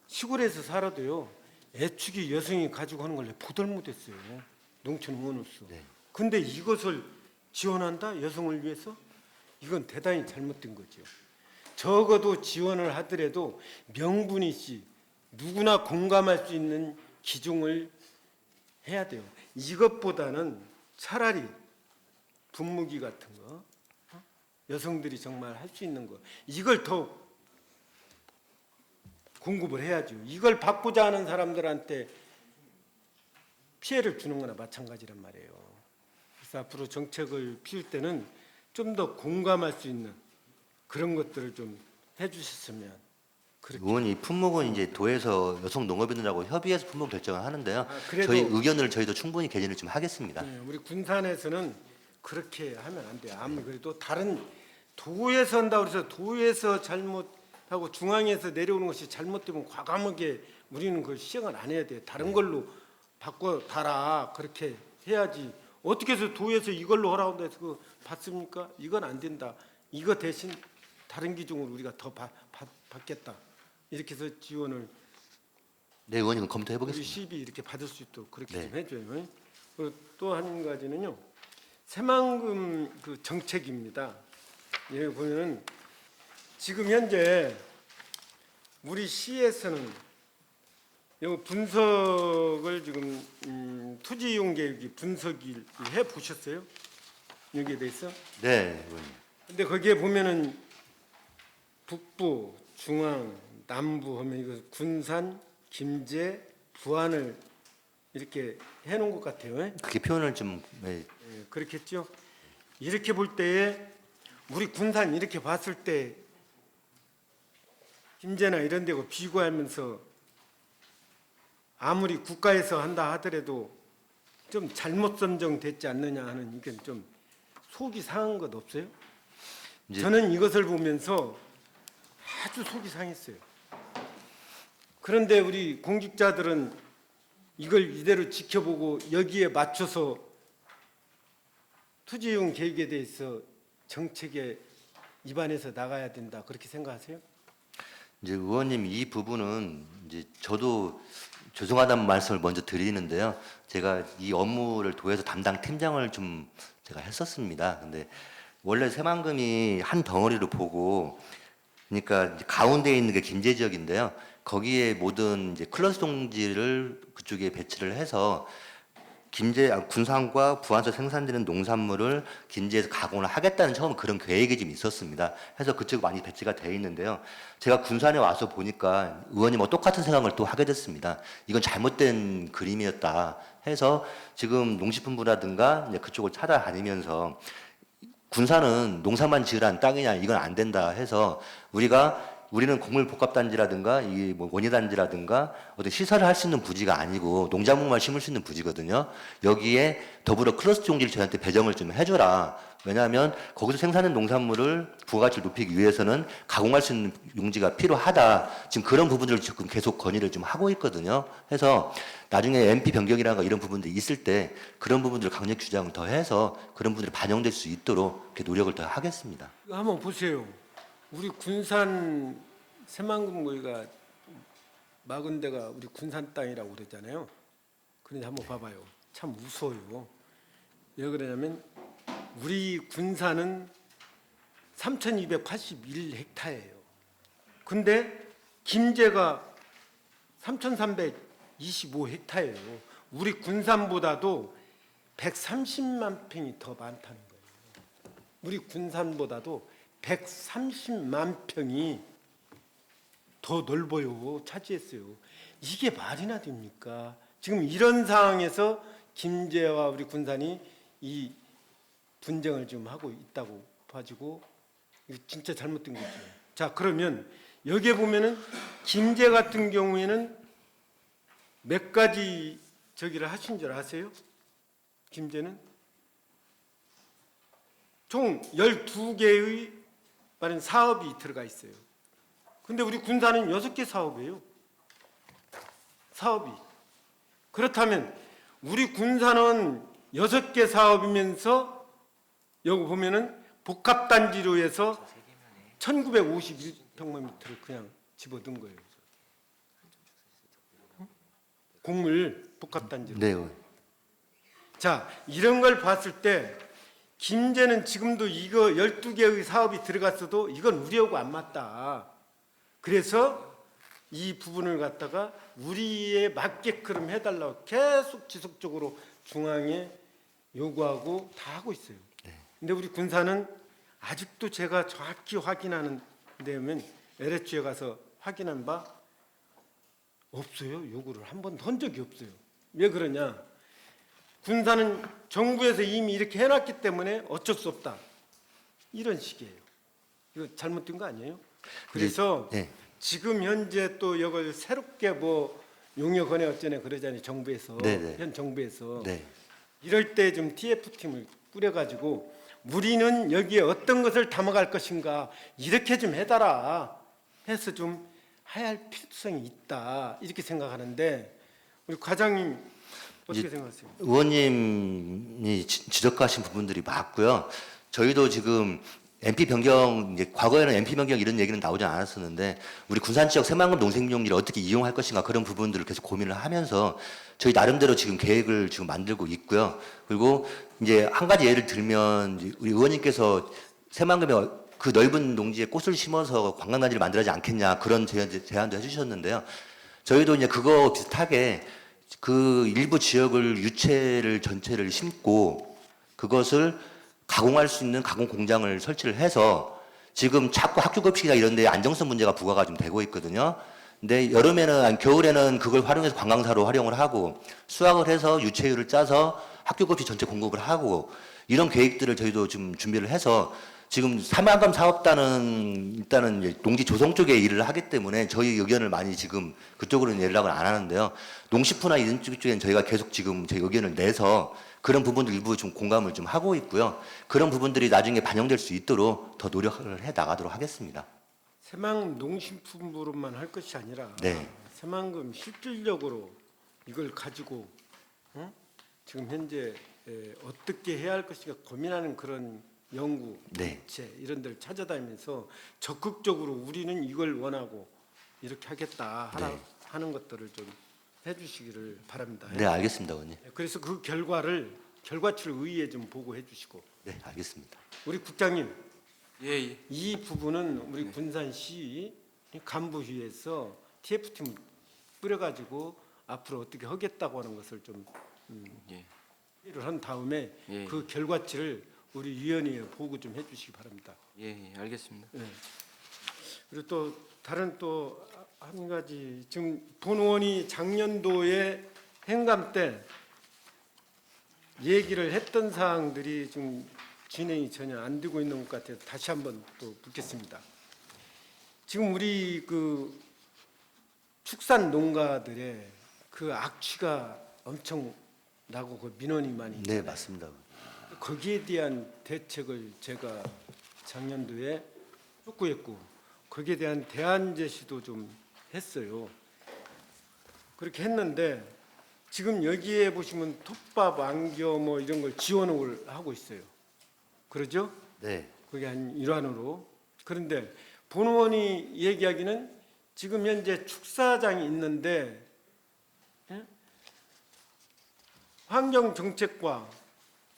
시골에서 살아도요, 애축이 여성이 가지고 하는 걸 보들 못했어요. 농촌 의원으로서. 네. 근데 이것을 지원한다? 여성을 위해서? 이건 대단히 잘못된 거죠. 적어도 지원을 하더라도 명분이 있이 누구나 공감할 수 있는 기준을 해야 돼요. 이것보다는 차라리 분무기 같은 거, 여성들이 정말 할 수 있는 거, 이걸 더 공급을 해야죠. 이걸 받고자 하는 사람들한테 피해를 주는 거나 마찬가지란 말이에요. 그래서 앞으로 정책을 피울 때는 좀 더 공감할 수 있는 그런 것들을 좀 해주셨으면. 그렇게. 의원이 품목은 이제 도에서 여성 농업인들하고 협의해서 품목 결정을 하는데요. 그래도- 저희 의견을 저희도 충분히 개진을 좀 하겠습니다. 네, 우리 군산에서는 그렇게 하면 안 돼요. 아무리 그래도 다른 도에서 한다고 해서 도에서 잘못하고 중앙에서 내려오는 것이 잘못되면 과감하게 우리는 그걸 시행을 안 해야 돼요. 다른 걸로 바꿔 달아. 그렇게 해야지. 어떻게 해서 도에서 이걸로 하라고 해서 그거 받습니까? 이건 안 된다. 이거 대신 다른 기준으로 우리가 더 받겠다. 이렇게 해서 지원을 네, 의원님 검토해 우리 보겠습니다. 시비 이렇게 받을 수 있도록 그렇게 네. 좀 해줘요. 그리고 또 한 가지는요, 새만금 그 정책입니다. 여기 보면은 지금 현재 우리 시에서는 이 분석을 지금 투지 이용 계획이 분석을 해 보셨어요? 여기에 대해서? 네, 의원님. 근데 거기에 보면은 북부, 중앙, 남부 하면 이거 군산, 김제, 부안을 이렇게 해놓은 것 같아요. 그렇게 표현을 좀 네, 예, 그렇겠죠. 이렇게 볼 때에 우리 군산 이렇게 봤을 때 김제나 이런 데고 비교하면서 아무리 국가에서 한다 하더라도 좀 잘못 선정됐지 않느냐 하는 이게 좀 속이 상한 것 없어요? 이제- 저는 이것을 보면서 아주 속이 상했어요. 그런데 우리 공직자들은 이걸 이대로 지켜보고 여기에 맞춰서 투지용 계획에 대해서 정책에 입안해서 나가야 된다 그렇게 생각하세요? 이제 의원님 이 부분은 이제 저도 죄송하다는 말씀을 먼저 드리는데요. 제가 이 업무를 도에서 담당 팀장을 좀 제가 했었습니다. 근데 원래 새만금이 한 덩어리로 보고 그러니까 이제 가운데 있는 게 김제 지역인데요. 거기에 모든 이제 클러스터 동지를 그쪽에 배치를 해서 군산과 부안서 생산되는 농산물을 김제에서 가공을 하겠다는 처음 그런 계획이 좀 있었습니다. 해서 그쪽 많이 배치가 되어 있는데요. 제가 군산에 와서 보니까 의원님과 똑같은 생각을 또 하게 됐습니다. 이건 잘못된 그림이었다 해서 지금 농식품부라든가 이제 그쪽을 찾아다니면서 군산은 농사만 지으라는 땅이냐 이건 안 된다 해서 우리가 우리는 곡물 복합단지라든가 이 뭐 원예단지라든가 어떤 시설을 할 수 있는 부지가 아니고 농작물만 심을 수 있는 부지거든요. 여기에 더불어 클러스터 용지를 저희한테 배정을 좀 해줘라. 왜냐하면 거기서 생산한 농산물을 부가가치를 높이기 위해서는 가공할 수 있는 용지가 필요하다. 지금 그런 부분들을 지금 계속 건의를 좀 하고 있거든요. 해서 나중에 MP 변경이라든가 이런 부분들이 있을 때 그런 부분들을 강력 규정을 더 해서 그런 부분들이 반영될 수 있도록 이렇게 노력을 더 하겠습니다. 이거 한번 보세요. 우리 군산 새만금고기가 막은 데가 우리 군산 땅이라고 그랬잖아요. 그런데 한번 봐봐요. 참 무서워요. 왜 그러냐면 우리 군산은 3,281헥타예요. 근데 김제가 3,325헥타예요. 우리 군산보다도 130만 평이 더 많다는 거예요. 우리 군산보다도 130만 평이 더 넓어요. 차지했어요. 이게 말이나 됩니까? 지금 이런 상황에서 김제와 우리 군산이 이 분쟁을 좀 하고 있다고 봐지고 이거 진짜 잘못된 거죠. 자, 그러면 여기에 보면은 김제 같은 경우에는 몇 가지 저기를 하신 줄 아세요? 김제는 총 12개의 말은 사업이 들어가 있어요. 근데 우리 군산은 6개 사업이에요. 사업이. 그렇다면 우리 군산은 6개 사업이면서 여기 보면은 복합단지로 해서 1951평방미터를 그냥 집어넣은 거예요. 곡물 복합단지로. 네. 자, 이런 걸 봤을 때 김제는 지금도 이거 12개의 사업이 들어갔어도 이건 우리하고 안 맞다. 그래서 이 부분을 갖다가 우리에 맞게끔 해달라고 계속 지속적으로 중앙에 요구하고 다 하고 있어요. 근데 우리 군산은 아직도 제가 정확히 확인하는 데면 LH에 가서 확인한 바 없어요. 요구를 한 번 던 적이 없어요. 왜 그러냐? 군산은 정부에서 이미 이렇게 해놨기 때문에 어쩔 수 없다. 이런 식이에요. 이거 잘못된 거 아니에요? 그래서 네. 지금 현재 또 이걸 새롭게 뭐 용역 건에 어쩌네 그러잖아요. 정부에서 네네. 현 정부에서 네. 이럴 때 좀 TF 팀을 꾸려가지고 우리는 여기에 어떤 것을 담아갈 것인가 이렇게 좀 해달라 해서 좀 해야 할 필요성이 있다 이렇게 생각하는데 우리 과장님 어떻게 생각하세요? 의원님이 지적하신 부분들이 맞고요. 저희도 지금 MP 변경 이제 과거에는 MP 변경 이런 얘기는 나오지 않았었는데 우리 군산 지역 새만금 농생용지를 어떻게 이용할 것인가 그런 부분들을 계속 고민을 하면서 저희 나름대로 지금 계획을 지금 만들고 있고요. 그리고 이제 한 가지 예를 들면 이제 우리 의원님께서 새만금에 그 넓은 농지에 꽃을 심어서 관광단지를 만들어야지 않겠냐 그런 제안도 해주셨는데요. 저희도 이제 그거 비슷하게 그 일부 지역을 유채를 전체를 심고 그것을 가공할 수 있는 가공 공장을 설치를 해서 지금 자꾸 학교 급식이나 이런 데 안정성 문제가 부과가 좀 되고 있거든요. 근데 여름에는 아니 겨울에는 그걸 활용해서 관광사로 활용을 하고 수확을 해서 유채유를 짜서 학교 급식 전체 공급을 하고 이런 계획들을 저희도 좀 준비를 해서 지금 새만금 사업단은 일단은 이제 농지 조성 쪽에 일을 하기 때문에 저희 의견을 많이 지금 그쪽으로는 연락을 안 하는데요. 농식부나 이런 쪽에는 저희가 계속 지금 저희 의견을 내서 그런 부분들 일부 좀 공감을 좀 하고 있고요. 그런 부분들이 나중에 반영될 수 있도록 더 노력을 해 나가도록 하겠습니다. 새만금 농식품부로만 할 것이 아니라 네. 새만금 실질적으로 이걸 가지고 지금 현재 어떻게 해야 할 것인가 고민하는 그런 연구, 네. 업체 이런 데를 찾아다니면서 적극적으로 우리는 이걸 원하고 이렇게 하겠다 하는 것들을 좀 해주시기를 바랍니다. 네, 알겠습니다, 의원님. 그래서 그 결과치를 의의에 좀 보고해 주시고. 네, 알겠습니다. 우리 국장님, 예. 이 부분은 우리 군산시 간부회에서 TF팀 뿌려가지고 앞으로 어떻게 하겠다고 하는 것을 좀 예. 회의를 한 다음에 예. 그 결과치를 우리 위원회에 보고 좀 해주시기 바랍니다. 예, 알겠습니다. 예. 그리고 또 다른 또 한 가지 지금 본 의원이 작년도에 행감 때 얘기를 했던 사항들이 지금 진행이 전혀 안 되고 있는 것 같아서 다시 한번 또 묻겠습니다. 지금 우리 그 축산 농가들의 그 악취가 엄청 나고 그 민원이 많이 네, 있잖아요. 맞습니다. 거기에 대한 대책을 제가 작년도에 촉구했고 거기에 대한 대안 제시도 좀 했어요. 그렇게 했는데 지금 여기에 보시면 톱밥, 안겨 뭐 이런 걸 지원을 하고 있어요. 그러죠? 네. 그게 한 일환으로. 그런데 본 의원이 얘기하기는 지금 현재 축사장이 있는데 예? 환경 정책과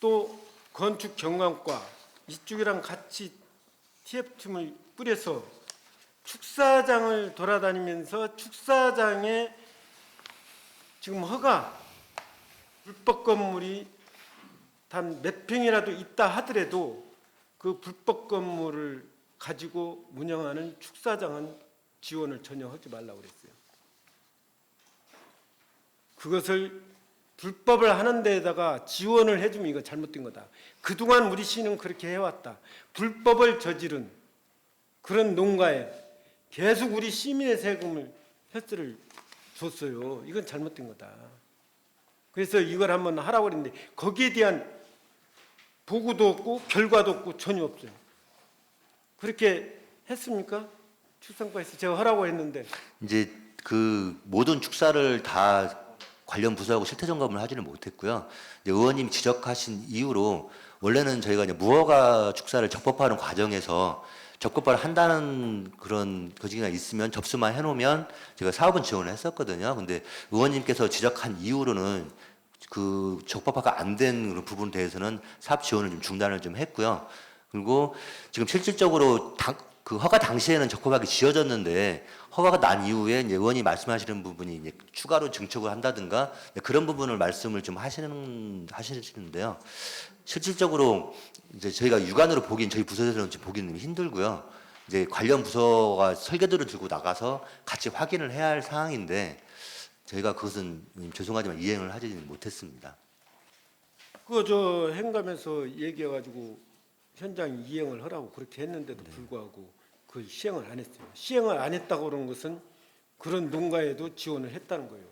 또 건축 경관과 이쪽이랑 같이 TF팀을 꾸려서 축사장을 돌아다니면서 축사장에 지금 허가 불법 건물이 단 몇 평이라도 있다 하더라도 그 불법 건물을 가지고 운영하는 축사장은 지원을 전혀 하지 말라고 그랬어요. 그것을 불법을 하는 데에다가 지원을 해주면 이거 잘못된 거다. 그동안 우리 시는 그렇게 해왔다. 불법을 저지른 그런 농가에 계속 우리 시민의 세금을 혜택을 줬어요. 이건 잘못된 거다. 그래서 이걸 한번 하라고 그랬는데 거기에 대한 보고도 없고 결과도 없고 전혀 없어요. 그렇게 했습니까? 축산과에서 제가 하라고 했는데 이제 그 모든 축사를 다 관련 부서하고 실태 점검을 하지는 못했고요. 이제 의원님이 지적하신 이유로 원래는 저희가 이제 무허가 축사를 적법화하는 과정에서 적법화를 한다는 그런 거지가 있으면 접수만 해놓으면 제가 사업은 지원을 했었거든요. 근데 의원님께서 지적한 이유로는 그 적법화가 안 된 그런 부분에 대해서는 사업 지원을 좀 중단을 좀 했고요. 그리고 지금 실질적으로 그 허가 당시에는 적법하게 지어졌는데 허가가 난 이후에 이제 의원이 말씀하시는 부분이 이제 추가로 증축을 한다든가 그런 부분을 말씀을 좀 하시는데요. 실질적으로 이제 저희가 육안으로 보긴 저희 부서에서는 지금 보기는 힘들고요. 이제 관련 부서가 설계도를 들고 나가서 같이 확인을 해야 할 사항인데 저희가 그것은 죄송하지만 이행을 하지 못했습니다. 그거 저 행감에서 얘기해가지고 현장 이행을 하라고 그렇게 했는데도 불구하고 그 시행을 안 했어요. 시행을 안 했다고 그러는 것은 그런 농가에도 지원을 했다는 거예요.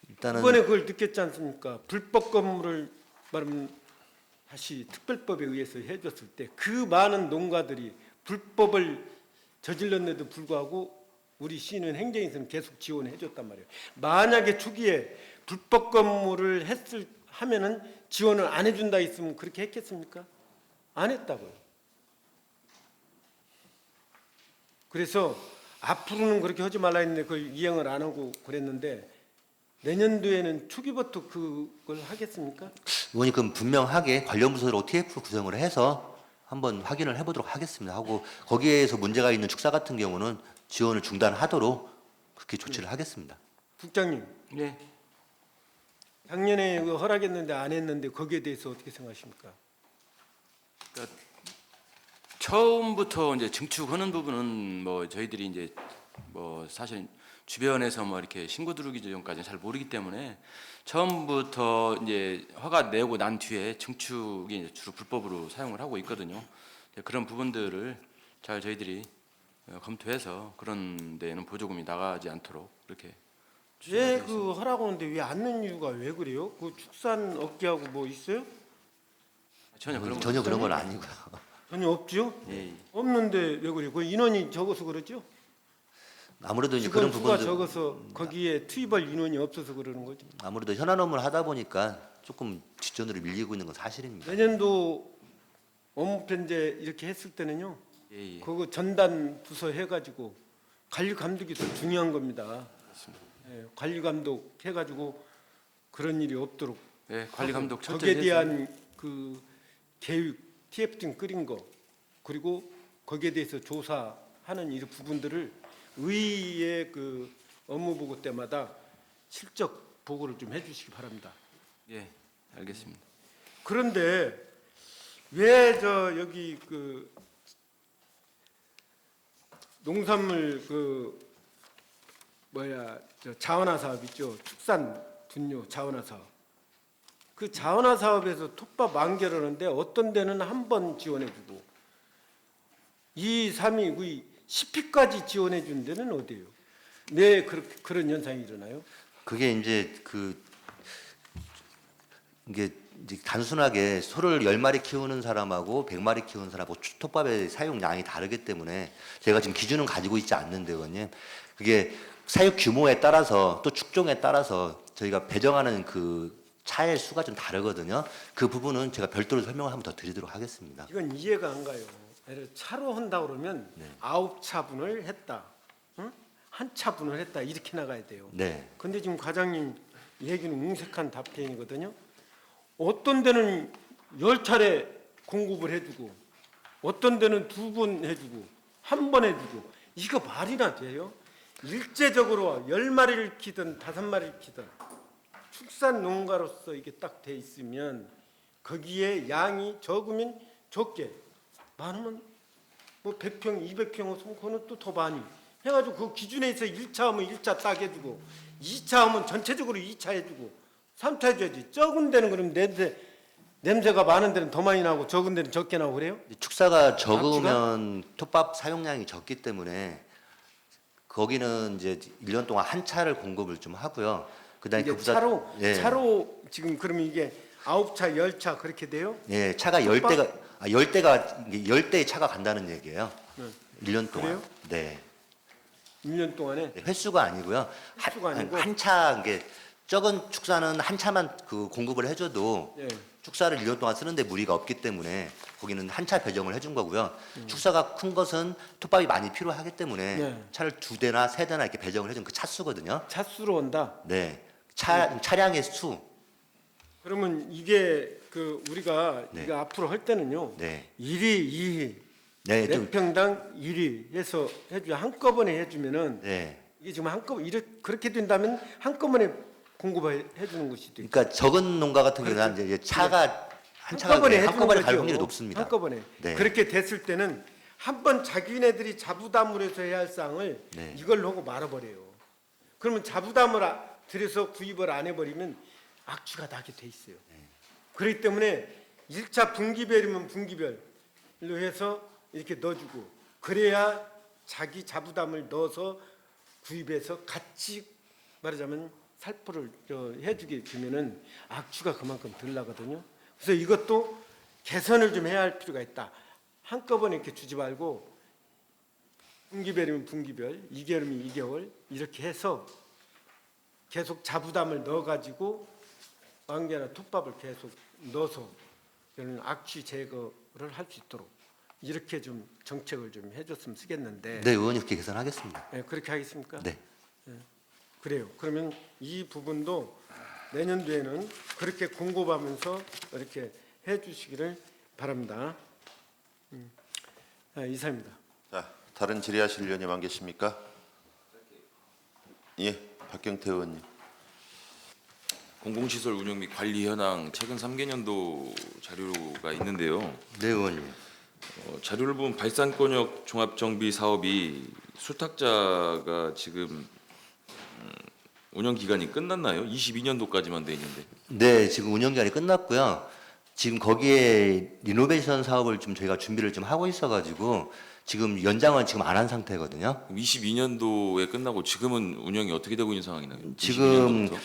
일단은 이번에 그걸 느꼈지 않습니까? 불법 건물을 말하면 다시 특별법에 의해서 해줬을 때 그 많은 농가들이 불법을 저질렀는데도 불구하고 우리 시는 행정에서는 계속 지원해 줬단 말이에요. 만약에 초기에 불법 건물을 하면은 지원을 안 해준다 했으면 그렇게 했겠습니까? 안 했다고요. 그래서 앞으로는 그렇게 하지 말라 했는데 그걸 이행을 안 하고 그랬는데 내년도에는 초기부터 그걸 하겠습니까? 의원님 그럼 분명하게 관련 부서로 TF 구성을 해서 한번 확인을 해보도록 하겠습니다. 하고 거기에서 문제가 있는 축사 같은 경우는 지원을 중단하도록 그렇게 조치를 하겠습니다. 국장님, 네. 작년에 그 허락했는데 안 했는데 거기에 대해서 어떻게 생각하십니까? 그러니까 처음부터 이제 증축하는 부분은 뭐 저희들이 이제 뭐 사실 주변에서 뭐 이렇게 신고 들어오기 전까지는 잘 모르기 때문에 처음부터 이제 허가 내고 난 뒤에 증축이 이제 주로 불법으로 사용을 하고 있거든요. 그런 부분들을 잘 저희들이 검토해서 그런 데는 보조금이 나가지 않도록 이렇게 왜 그 하라고 하는데 왜 안 넣는 이유가 왜 그래요? 그 축산 업계하고 뭐 있어요? 전혀 그런 전혀 그런 건 아니고요. 전혀 없죠? 예, 예. 없는데 왜 그래요? 그 인원이 적어서 그러죠? 아무래도 이제 직원 그런 수가 부분들 적어서 거기에 투입할 인원이 없어서 그러는 거죠. 아무래도 현안 업무를 하다 보니까 조금 뒷전으로 밀리고 있는 건 사실입니다. 내년도 업무 편제 이렇게 했을 때는요. 예, 예. 그거 전담 부서 해가지고 관리 감독이 더 중요한 겁니다. 예, 관리 감독 해가지고 그런 일이 없도록 네, 관리 감독 철저히 거기에 해서 대한 그 계획 TF팀 끓인 거 그리고 거기에 대해서 조사하는 이 부분들을 의의 그 업무 보고 때마다 실적 보고를 좀 해주시기 바랍니다. 예, 알겠습니다. 그런데 왜 저 여기 그 농산물 그 저 자원화 사업 있죠. 축산 분뇨 자원화 사업. 그 자원화 사업에서 톱밥 만개라는데 어떤 데는 한 번 지원해주고 2, 3위, 9위 10피까지 지원해 주는 데는 어디예요? 왜 그런 현상이 일어나요? 그게 이제 이게 이제 단순하게 소를 10마리 키우는 사람하고 100마리 키우는 사람하고 톱밥의 사용량이 다르기 때문에 제가 지금 기준은 가지고 있지 않는데 의원님, 그게 사육 규모에 따라서 또 축종에 따라서 저희가 배정하는 그 차의 수가 좀 다르거든요. 그 부분은 제가 별도로 설명을 한번 더 드리도록 하겠습니다. 이건 이해가 안 가요. 예를 들어 차로 한다 그러면 네. 9차분을 했다, 응? 한 차분을 했다 이렇게 나가야 돼요. 네. 근데 지금 과장님 얘기는 웅색한 답변이거든요. 어떤 데는 10차례 공급을 해주고 어떤 데는 2번 해주고 1번 해주고 이거 말이나 돼요? 일제적으로 10마리를 키든 5마리를 키든 축산 농가로서 이게 딱 돼 있으면 거기에 양이 적으면 적게, 많으면 뭐 100평, 200평 하면 그거는 또 더 많이 해가지고 그 기준에서 1차 하면 1차 딱 해주고 2차 하면 전체적으로 2차 해주고 3차 해줘야지. 적은 데는 그럼 냄새가 많은 데는 더 많이 나고 적은 데는 적게 나고 그래요? 축사가 적으면 톱밥 사용량이 적기 때문에 거기는 이제 1년 동안 한 차를 공급을 좀 하고요. 그다음에 이게 그보다 차로 지금 그러면 이게 9차, 10차 그렇게 돼요? 예, 차가 10대의 차가 간다는 얘기예요. 네. 1년 동안. 그래요? 네. 1년 동안에 횟수가 아니고요. 횟수가 아니고? 한차 이게 적은 축사는 한 차만 그 공급을 해줘도 예. 축사를 1년 동안 쓰는데 무리가 없기 때문에 거기는 한 차 배정을 해준 거고요. 축사가 큰 것은 톱밥이 많이 필요하기 때문에 네. 차를 2대나 3대나 이렇게 배정을 해준 그 차수거든요. 차수로 온다. 네, 차량의 수. 그러면 이게 그 우리가 네. 이거 앞으로 할 때는요. 네, 1위, 2위, 네, 몇 좀, 평당 1위 해서 해주 한꺼번에 해주면은 네. 이게 지금 한꺼번에 그렇게 된다면 한꺼번에 공급해 주는 것이 돼. 그러니까 적은 농가 같은 경우는 그렇죠. 이제 차가 한 차가 한꺼번에 갈 거죠. 확률이 높습니다. 한꺼번에. 네. 그렇게 됐을 때는 한 번 자기네들이 자부담을 해서 해야 할 사항을 네. 이걸 하고 말아버려요. 그러면 자부담을 들여서 구입을 안 해버리면 악취가 나게 돼 있어요. 그렇기 때문에 1차 분기별이면 분기별로 해서 이렇게 넣어주고 그래야 자기 자부담을 넣어서 구입해서 같이 말하자면 살포를 해주게 되면은 악취가 그만큼 덜 나거든요. 그래서 이것도 개선을 좀 해야 할 필요가 있다. 한꺼번에 이렇게 주지 말고 분기별이면 분기별, 2개월이면 2개월 이렇게 해서 계속 자부담을 넣어가지고 왕개나 톱밥을 계속 넣어서 이런 악취 제거를 할 수 있도록 이렇게 좀 정책을 좀 해줬으면 쓰겠는데. 네, 의원님 그렇게 개선하겠습니다. 네, 그렇게 하겠습니까? 네. 그래요. 그러면 이 부분도 내년도에는 그렇게 공급하면서 이렇게 해주시기를 바랍니다. 이사입니다. 자, 다른 질의하실 의원님 안 계십니까? 예, 박경태 의원님. 공공시설 운영 및 관리 현황 최근 3개년도 자료가 있는데요. 네, 의원님. 자료를 보면 발산권역 종합정비 사업이 수탁자가 지금 운영 기간이 끝났나요? 22년도까지만 돼 있는데. 네, 지금 운영 기간이 끝났고요. 지금 거기에 리노베이션 사업을 좀 저희가 준비를 좀 하고 있어가지고 지금 연장은 지금 안 한 상태거든요. 22년도에 끝나고 지금은 운영이 어떻게 되고 있는 상황이나요? 지금 22년도부터?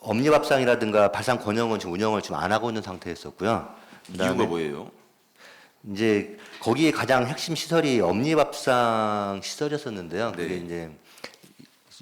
엄니밥상이라든가 발산 권역은 지금 운영을 지금 안 하고 있는 상태였었고요. 이유가 뭐예요? 이제 거기에 가장 핵심 시설이 엄니밥상 시설이었었는데요. 그게 네. 이제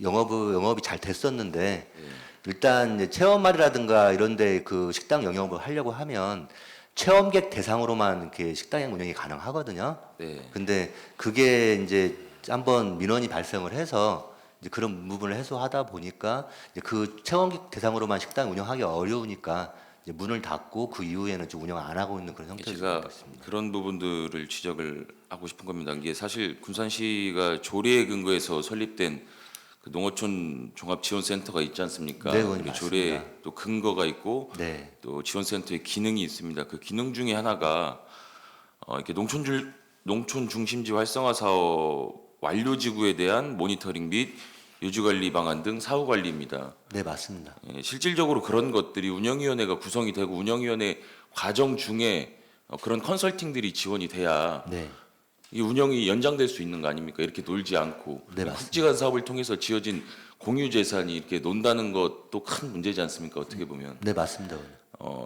영업이 잘 됐었는데 네. 일단 이제 체험말이라든가 이런데 그 식당 영업을 하려고 하면 체험객 대상으로만 이렇게 식당 운영이 가능하거든요. 네. 근데 그게 이제 한번 민원이 발생을 해서 이제 그런 부분을 해소하다 보니까 이제 그 체험객 대상으로만 식당 운영하기 어려우니까 이제 문을 닫고 그 이후에는 좀 운영을 안 하고 있는 그런 형태가 제가 있습니다. 그런 부분들을 지적을 하고 싶은 겁니다. 이게 사실 군산시가 조례에 근거해서 설립된 그 농어촌 종합지원센터가 있지 않습니까? 네, 의원님, 우리 조례에 맞습니다. 또 근거가 있고 네. 또 지원센터의 기능이 있습니다. 그 기능 중에 하나가 이렇게 농촌 중심지 활성화 사업 완료지구에 대한 모니터링 및 유지관리 방안 등 사후 관리입니다. 네, 맞습니다. 예, 실질적으로 그런 것들이 운영위원회가 구성이 되고 운영위원회 과정 중에 그런 컨설팅들이 지원이 돼야 네. 이 운영이 연장될 수 있는 거 아닙니까? 이렇게 놀지 않고 네, 맞습니다. 국지간 사업을 통해서 지어진 공유 재산이 이렇게 논다는 것도 큰 문제지 않습니까? 어떻게 보면 네, 맞습니다.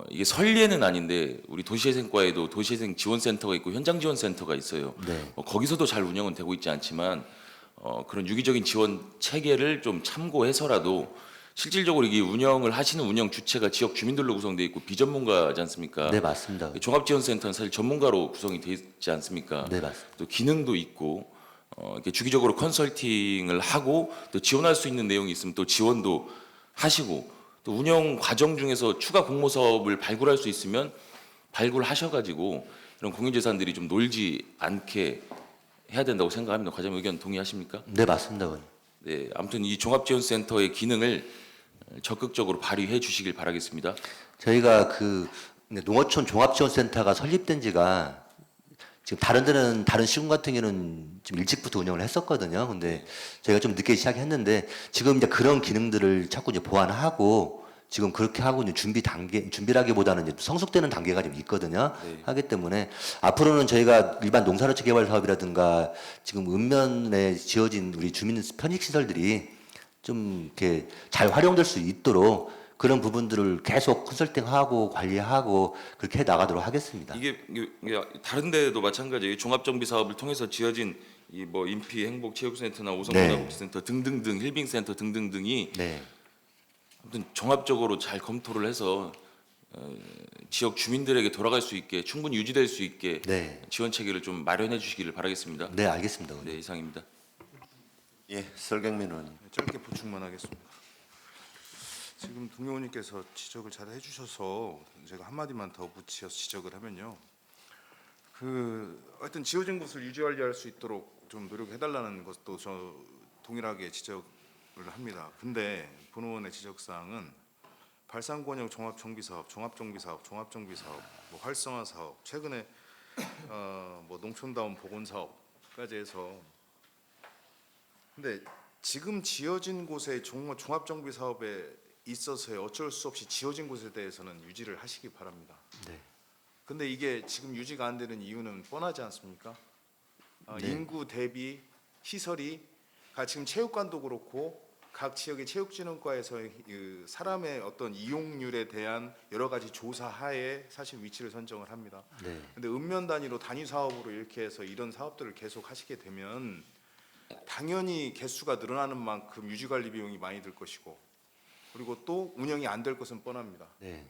이게 설례는 아닌데 우리 도시재생과에도 도시재생 지원센터가 있고 현장 지원센터가 있어요. 네. 거기서도 잘 운영은 되고 있지 않지만 그런 유기적인 지원 체계를 좀 참고해서라도 실질적으로 이게 운영을 하시는 운영 주체가 지역 주민들로 구성되어 있고 비전문가지 않습니까? 네, 맞습니다. 종합지원센터는 사실 전문가로 구성이 되어 있지 않습니까? 네, 맞습니다. 또 기능도 있고 이렇게 주기적으로 컨설팅을 하고 또 지원할 수 있는 내용이 있으면 또 지원도 하시고 또 운영 과정 중에서 추가 공모 사업을 발굴할 수 있으면 발굴하셔가지고 이런 공유재산들이 좀 놀지 않게 해야 된다고 생각합니다. 과장님 의견 동의하십니까? 네, 맞습니다. 의원님. 네, 아무튼 이 종합지원센터의 기능을 적극적으로 발휘해 주시길 바라겠습니다. 저희가 그 농어촌 종합지원센터가 설립된 지가 지금 다른 데는 다른 시군 같은 경우는 좀 일찍부터 운영을 했었거든요. 근데 저희가 좀 늦게 시작했는데 지금 이제 그런 기능들을 자꾸 이제 보완하고 지금 그렇게 하고 이제 준비라기보다는 이제 성숙되는 단계가 좀 있거든요. 네. 하기 때문에 앞으로는 저희가 일반 농사로체 개발 사업이라든가 지금 읍면에 지어진 우리 주민 편익 시설들이 좀 이렇게 잘 활용될 수 있도록 그런 부분들을 계속 컨설팅하고 관리하고 그렇게 해 나가도록 하겠습니다. 이게 다른 데도 마찬가지예요. 종합정비 사업을 통해서 지어진 이 뭐 인피 행복체육센터나 오성문화복지센터 등등등 힐빙센터 등등등이 네. 아무튼 종합적으로 잘 검토를 해서 지역 주민들에게 돌아갈 수 있게 충분히 유지될 수 있게 네. 지원 체계를 좀 마련해 주시기를 바라겠습니다. 네, 알겠습니다. 네, 이상입니다. 예, 설경민 의원님. 짧게 보충만 하겠습니다. 지금 동료 의원님께서 지적을 잘 해주셔서 제가 한마디만 더 붙여서 지적을 하면요. 하여튼 지어진 곳을 유지 관리할 수 있도록 좀 노력해달라는 것도 저 동일하게 지적을 합니다. 근데 본 의원의 지적사항은 발상권형 종합정비사업, 종합정비사업, 종합정비사업, 뭐 활성화사업, 최근에 뭐 농촌다운 보건사업까지 해서 근데 지금 지어진 곳에 종합정비 사업에 있어서의 어쩔 수 없이 지어진 곳에 대해서는 유지를 하시기 바랍니다. 네. 근데 이게 지금 유지가 안 되는 이유는 뻔하지 않습니까? 네. 인구 대비 시설이 지금 체육관도 그렇고 각 지역의 체육진흥과에서 그 사람의 어떤 이용률에 대한 여러 가지 조사 하에 사실 위치를 선정을 합니다. 네. 근데 읍면 단위로 단위 사업으로 이렇게 해서 이런 사업들을 계속 하시게 되면 당연히 개수가 늘어나는 만큼 유지 관리 비용이 많이 들 것이고 그리고 또 운영이 안 될 것은 뻔합니다. 네.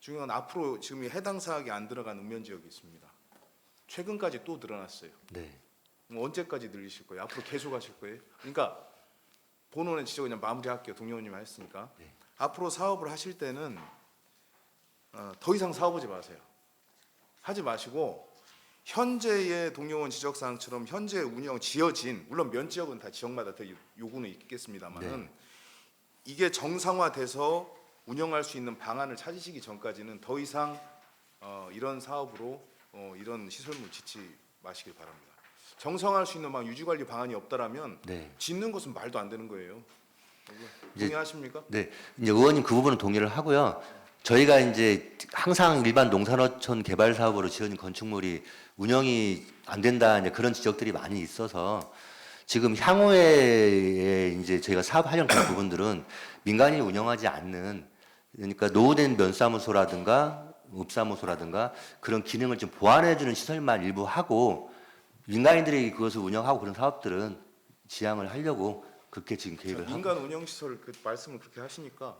중요한 앞으로 지금 해당 사항이 안 들어간 읍면 지역이 있습니다. 최근까지 또 늘어났어요. 네. 언제까지 늘리실 거예요? 앞으로 계속 하실 거예요? 그러니까 본원의 지적 그냥 마무리할게요. 동료님 하셨으니까 네. 앞으로 사업을 하실 때는 더 이상 사업하지 마세요. 하지 마시고 현재의 동료원 지적사항처럼 현재 운영 지어진 물론 면 지역은 다 지역마다 더 요구는 있겠습니다만은 네. 이게 정상화돼서 운영할 수 있는 방안을 찾으시기 전까지는 더 이상 이런 사업으로 이런 시설물 짓지 마시길 바랍니다. 정상화할 수 있는 유지관리 방안이 없다라면 네. 짓는 것은 말도 안 되는 거예요. 이제- 동의하십니까? 네, 이제 의원님 그 부분은 동의를 하고요. 저희가 이제 항상 일반 농산어촌 개발 사업으로 지어진 건축물이 운영이 안 된다 이제 그런 지적들이 많이 있어서 지금 향후에 이제 저희가 사업하려는 그런 부분들은 민간이 운영하지 않는 그러니까 노후된 면사무소라든가 읍사무소라든가 그런 기능을 좀 보완해주는 시설만 일부 하고 민간인들이 그것을 운영하고 그런 사업들은 지향을 하려고 그렇게 지금 계획을 하고 민간 운영 시설 그 말씀을 그렇게 하시니까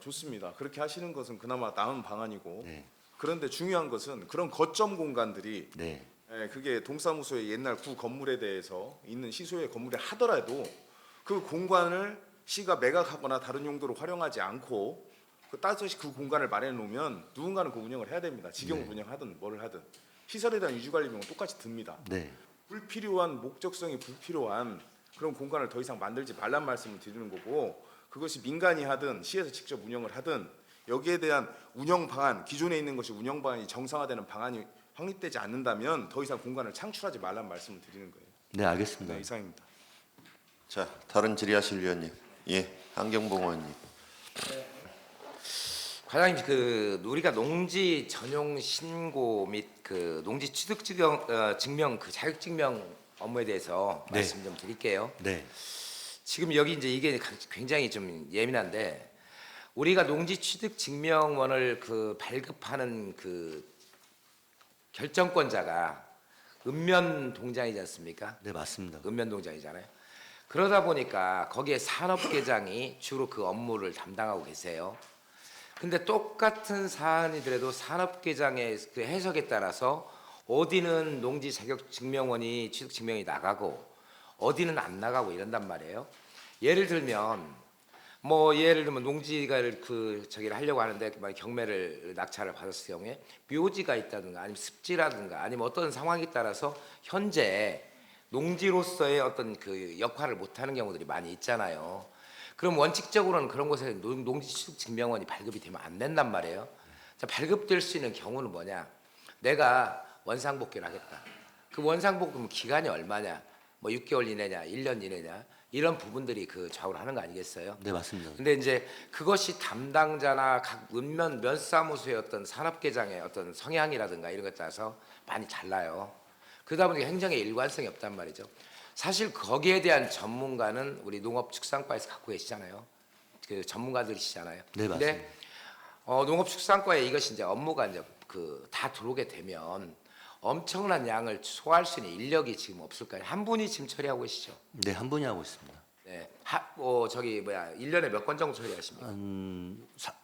좋습니다. 그렇게 하시는 것은 그나마 나은 방안이고 네. 그런데 중요한 것은 그런 거점 공간들이 네. 그게 동사무소의 옛날 구 건물에 대해서 있는 시소의 건물에 하더라도 그 공간을 시가 매각하거나 다른 용도로 활용하지 않고 따뜻이 그 공간을 마련해 놓으면 누군가는 그 운영을 해야 됩니다. 직영 운영하든 뭘 하든 시설에 대한 유지 관리 비용은 똑같이 듭니다. 네. 불필요한 목적성이 불필요한 그런 공간을 더 이상 만들지 말란 말씀을 드리는 거고 그것이 민간이 하든 시에서 직접 운영을 하든 여기에 대한 운영 방안 기존에 있는 것이 운영 방안이 정상화되는 방안이 확립되지 않는다면 더 이상 공간을 창출하지 말란 말씀을 드리는 거예요. 네, 알겠습니다. 네, 이상입니다. 자, 다른 질의하실 위원님. 예, 한경봉 의원님. 과장님 그 우리가 농지 전용 신고 및 그 농지 취득 증명 그 자격 증명 업무에 대해서 네. 말씀 좀 드릴게요. 네. 지금 여기 이제 이게 굉장히 좀 예민한데 우리가 농지 취득 증명원을 그 발급하는 그 결정권자가 읍면 동장이지 않습니까? 네, 맞습니다. 읍면 동장이잖아요. 그러다 보니까 거기에 산업계장이 주로 그 업무를 담당하고 계세요. 근데 똑같은 사안이더라도 산업계장의 그 해석에 따라서 어디는 농지 자격 증명원이 취득 증명이 나가고 어디는 안 나가고 이런단 말이에요. 예를 들면 농지가를 그 저기를 하려고 하는데 만약 경매를 낙찰을 받았을 경우에 묘지가 있다든가 아니면 습지라든가 아니면 어떤 상황에 따라서 현재 농지로서의 어떤 그 역할을 못하는 경우들이 많이 있잖아요. 그럼 원칙적으로는 그런 곳에 농지 취득 증명원이 발급이 되면 안 된단 말이에요. 자, 발급될 수 있는 경우는 뭐냐? 내가 원상복귀를 하겠다. 그 원상복귀 기간이 얼마냐? 뭐 6개월 이내냐, 1년 이내냐 이런 부분들이 그 좌우를 하는 거 아니겠어요? 네, 맞습니다. 근데 이제 그것이 담당자나 각 면사무소의 어떤 산업계장의 어떤 성향이라든가 이런 것에 따라서 많이 달라요. 그러다 보니까 행정에 일관성이 없단 말이죠. 사실 거기에 대한 전문가는 우리 농업축산과에서 갖고 계시잖아요. 그 전문가들이시잖아요. 네, 근데 맞습니다. 농업축산과에 이것이 이제 업무가 이제 그 다 들어오게 되면 엄청난 양을 소화할 수 있는 인력이 지금 없을까요? 한 분이 지금 처리하고 계시죠? 네, 한 분이 하고 있습니다. 네. 1년에 몇 건 정도 처리하십니까?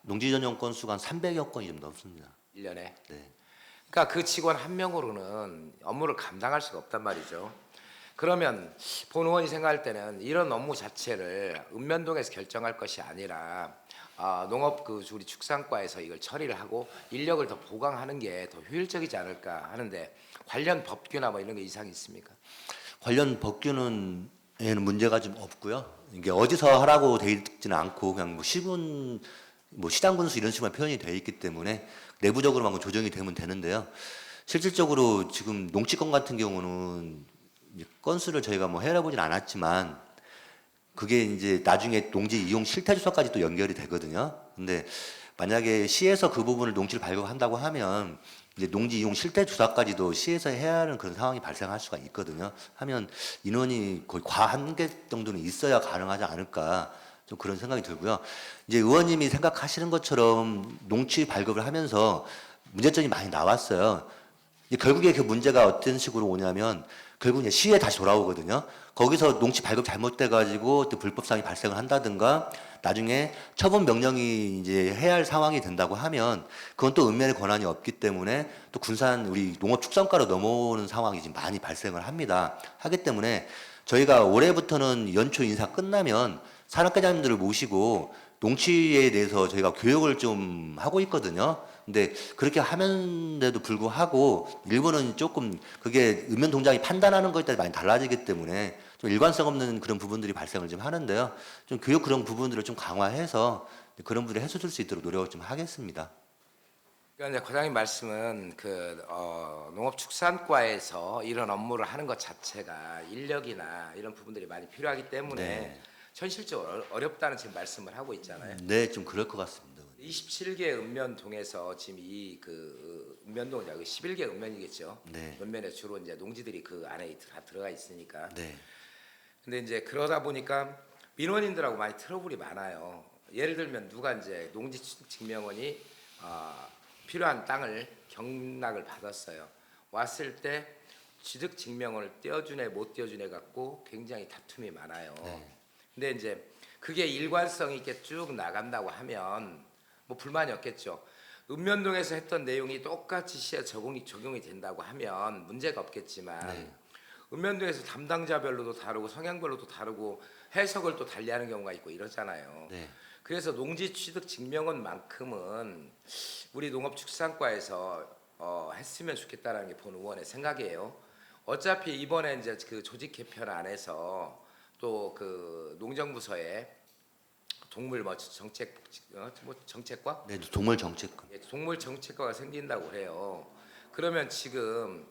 농지 전용 건수가 한 300여 건이 좀 넘습니다. 1년에. 네. 그러니까 그 직원 한 명으로는 업무를 감당할 수가 없단 말이죠. 그러면 본 의원이 생각할 때는 이런 업무 자체를 읍면동에서 결정할 것이 아니라 농업 그 우리 축산과에서 이걸 처리를 하고 인력을 더 보강하는 게 더 효율적이지 않을까 하는데 관련 법규나 뭐 이런 게 이상이 있습니까? 관련 법규는 에는 문제가 좀 없고요. 이게 어디서 하라고 돼 있지는 않고 그냥 뭐 시군 뭐 시장 군수 이런 식으로 표현이 돼 있기 때문에 내부적으로만 조정이 되면 되는데요. 실질적으로 지금 농지권 같은 경우는 이제 건수를 저희가 뭐 해보진 않았지만 그게 이제 나중에 농지 이용 실태 조사까지 또 연결이 되거든요. 근데 만약에 시에서 그 부분을 농지를 발급한다고 하면 이제 농지 이용 실태 조사까지도 시에서 해야 하는 그런 상황이 발생할 수가 있거든요. 하면 인원이 거의 과 한 개 정도는 있어야 가능하지 않을까 좀 그런 생각이 들고요. 이제 의원님이 생각하시는 것처럼 농지 발급을 하면서 문제점이 많이 나왔어요. 이제 결국에 그 문제가 어떤 식으로 오냐면 결국 이제 시에 다시 돌아오거든요. 거기서 농지 발급 잘못돼 가지고 또 불법상이 발생을 한다든가 나중에 처분 명령이 이제 해야 할 상황이 된다고 하면 그건 또 읍면의 권한이 없기 때문에 또 군산 우리 농업축산과로 넘어오는 상황이 지금 많이 발생을 합니다. 하기 때문에 저희가 올해부터는 연초 인사 끝나면 산업계장님들을 모시고 농취에 대해서 저희가 교육을 좀 하고 있거든요. 근데 그렇게 하면데도 불구하고 일부는 조금 그게 읍면 동장이 판단하는 것에 따라 많이 달라지기 때문에 좀 일관성 없는 그런 부분들이 발생을 좀 하는데요. 좀 교육 그런 부분들을 좀 강화해서 그런 부분을 해소될 수 있도록 노력을 좀 하겠습니다. 그러니까 이제 과장님 말씀은 농업축산과에서 이런 업무를 하는 것 자체가 인력이나 이런 부분들이 많이 필요하기 때문에 네. 현실적으로 어렵다는 지금 말씀을 하고 있잖아요. 네, 좀 그럴 것 같습니다. 27개 읍면동에서 지금 이 그 읍면동 11개 읍면이겠죠. 네. 읍면에 주로 이제 농지들이 그 안에 다 들어가 있으니까. 네. 근데 이제 그러다 보니까 민원인들하고 많이 트러블이 많아요. 예를 들면 누가 이제 농지 취득 증명원이 필요한 땅을 경락을 받았어요. 왔을 때 취득 증명원을 떼어주네 못 떼어주네 갖고 굉장히 다툼이 많아요. 네. 근데 이제 그게 일관성 있게 쭉 나간다고 하면 뭐 불만이 없겠죠. 읍면동에서 했던 내용이 똑같이 시에 적용이 된다고 하면 문제가 없겠지만 네. 읍면동에서 담당자별로도 다르고 성향별로도 다르고 해석을 또 달리하는 경우가 있고 이러잖아요. 네. 그래서 농지 취득 증명원만큼은 우리 농업축산과에서 했으면 좋겠다라는 게 본 의원의 생각이에요. 어차피 이번에 이제 그 조직 개편 안에서 또 그 농정부서에 동물 정책과 네, 동물 정책과. 동물 정책과가 생긴다고 해요. 그러면 지금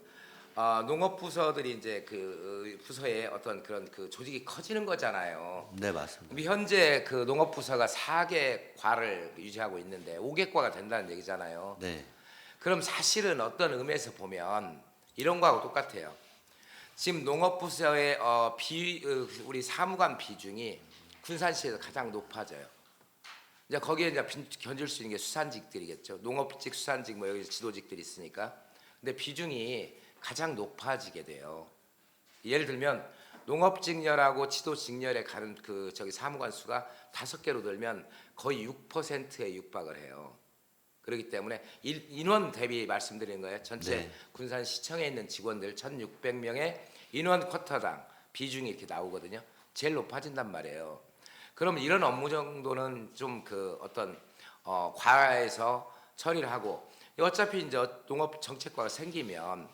농업부서들이 이제 그 부서의 어떤 그런 그 조직이 커지는 거잖아요. 네, 맞습니다. 우리 현재 그 농업부서가 4개 과를 유지하고 있는데 5개 과가 된다는 얘기잖아요. 네. 그럼 사실은 어떤 의미에서 보면 이런 거하고 똑같아요. 지금 농업부서의 우리 사무관 비중이 군산시에서 가장 높아져요. 이제 거기에 이제 견줄 수 있는 게 수산직들이겠죠. 농업직, 수산직 뭐 여기 지도직들이 있으니까. 근데 비중이 가장 높아지게 돼요. 예를 들면 농업직렬하고 지도직렬에 가는 그 저기 사무관 수가 5개로 들면 거의 6%에 육박을 해요. 그렇기 때문에 인원 대비 말씀드리는 거예요. 전체 네. 군산시청에 있는 직원들 1,600명의 인원 쿼터당 비중이 이렇게 나오거든요. 제일 높아진단 말이에요. 그럼 이런 업무 정도는 좀 그 어떤 과에서 처리를 하고 어차피 이제 농업 정책과가 생기면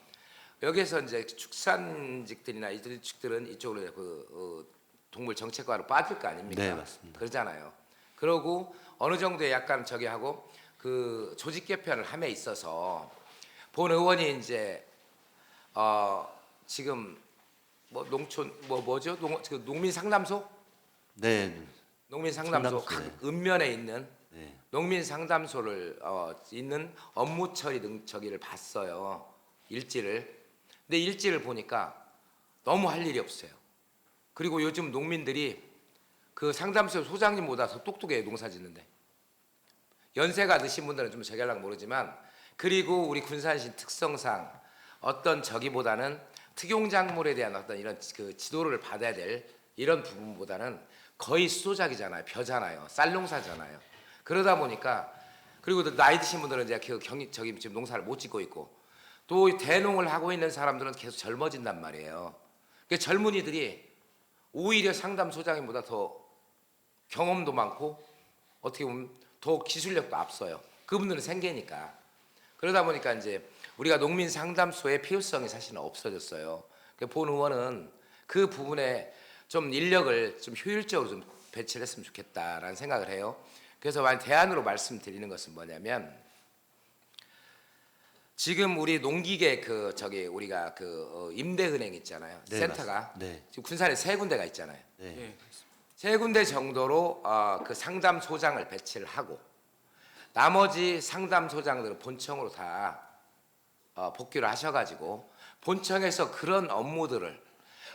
여기에서 이제 축산직들이나 이들은 이쪽으로 동물 정책과로 빠질 거 아닙니까? 네, 맞습니다. 그러잖아요. 그러고 어느 정도의 약간 저기 하고 그 조직 개편을 함에 있어서 본 의원이 이제 지금 뭐 농촌 뭐죠? 농민 상담소? 네. 농민 상담소 각 네. 읍면에 있는 네. 농민 상담소를 있는 업무 처리 저기를 봤어요. 일지를. 근데 일지를 보니까 너무 할 일이 없어요. 그리고 요즘 농민들이 그 상담소 소장님보다 더 똑똑해요. 농사 짓는데. 연세가 드신 분들은 좀 저기할랑 모르지만 그리고 우리 군산시 특성상 어떤 저기보다는 특용작물에 대한 어떤 이런 그 지도를 받아야 될 이런 부분보다는 거의 수도작이잖아요. 벼잖아요. 쌀농사잖아요. 그러다 보니까 그리고 또 나이 드신 분들은 이제 저기 지금 농사를 못 짓고 있고 또 대농을 하고 있는 사람들은 계속 젊어진단 말이에요. 그러니까 젊은이들이 오히려 상담소장님보다 더 경험도 많고 어떻게 보면 더 기술력도 앞서요. 그분들은 생계니까. 그러다 보니까 이제 우리가 농민 상담소의 필요성이 사실은 없어졌어요. 그러니까 본 의원은 그 부분에 좀 인력을 좀 효율적으로 좀 배치를 했으면 좋겠다라는 생각을 해요. 그래서 대안으로 말씀드리는 것은 뭐냐면 지금 우리 농기계 우리가 임대은행 있잖아요. 네, 센터가 맞습니다. 네. 지금 군산에 3군데가 있잖아요. 네. 3군데 정도로 그 상담소장을 배치를 하고 나머지 상담소장들은 본청으로 다 복귀를 하셔가지고 본청에서 그런 업무들을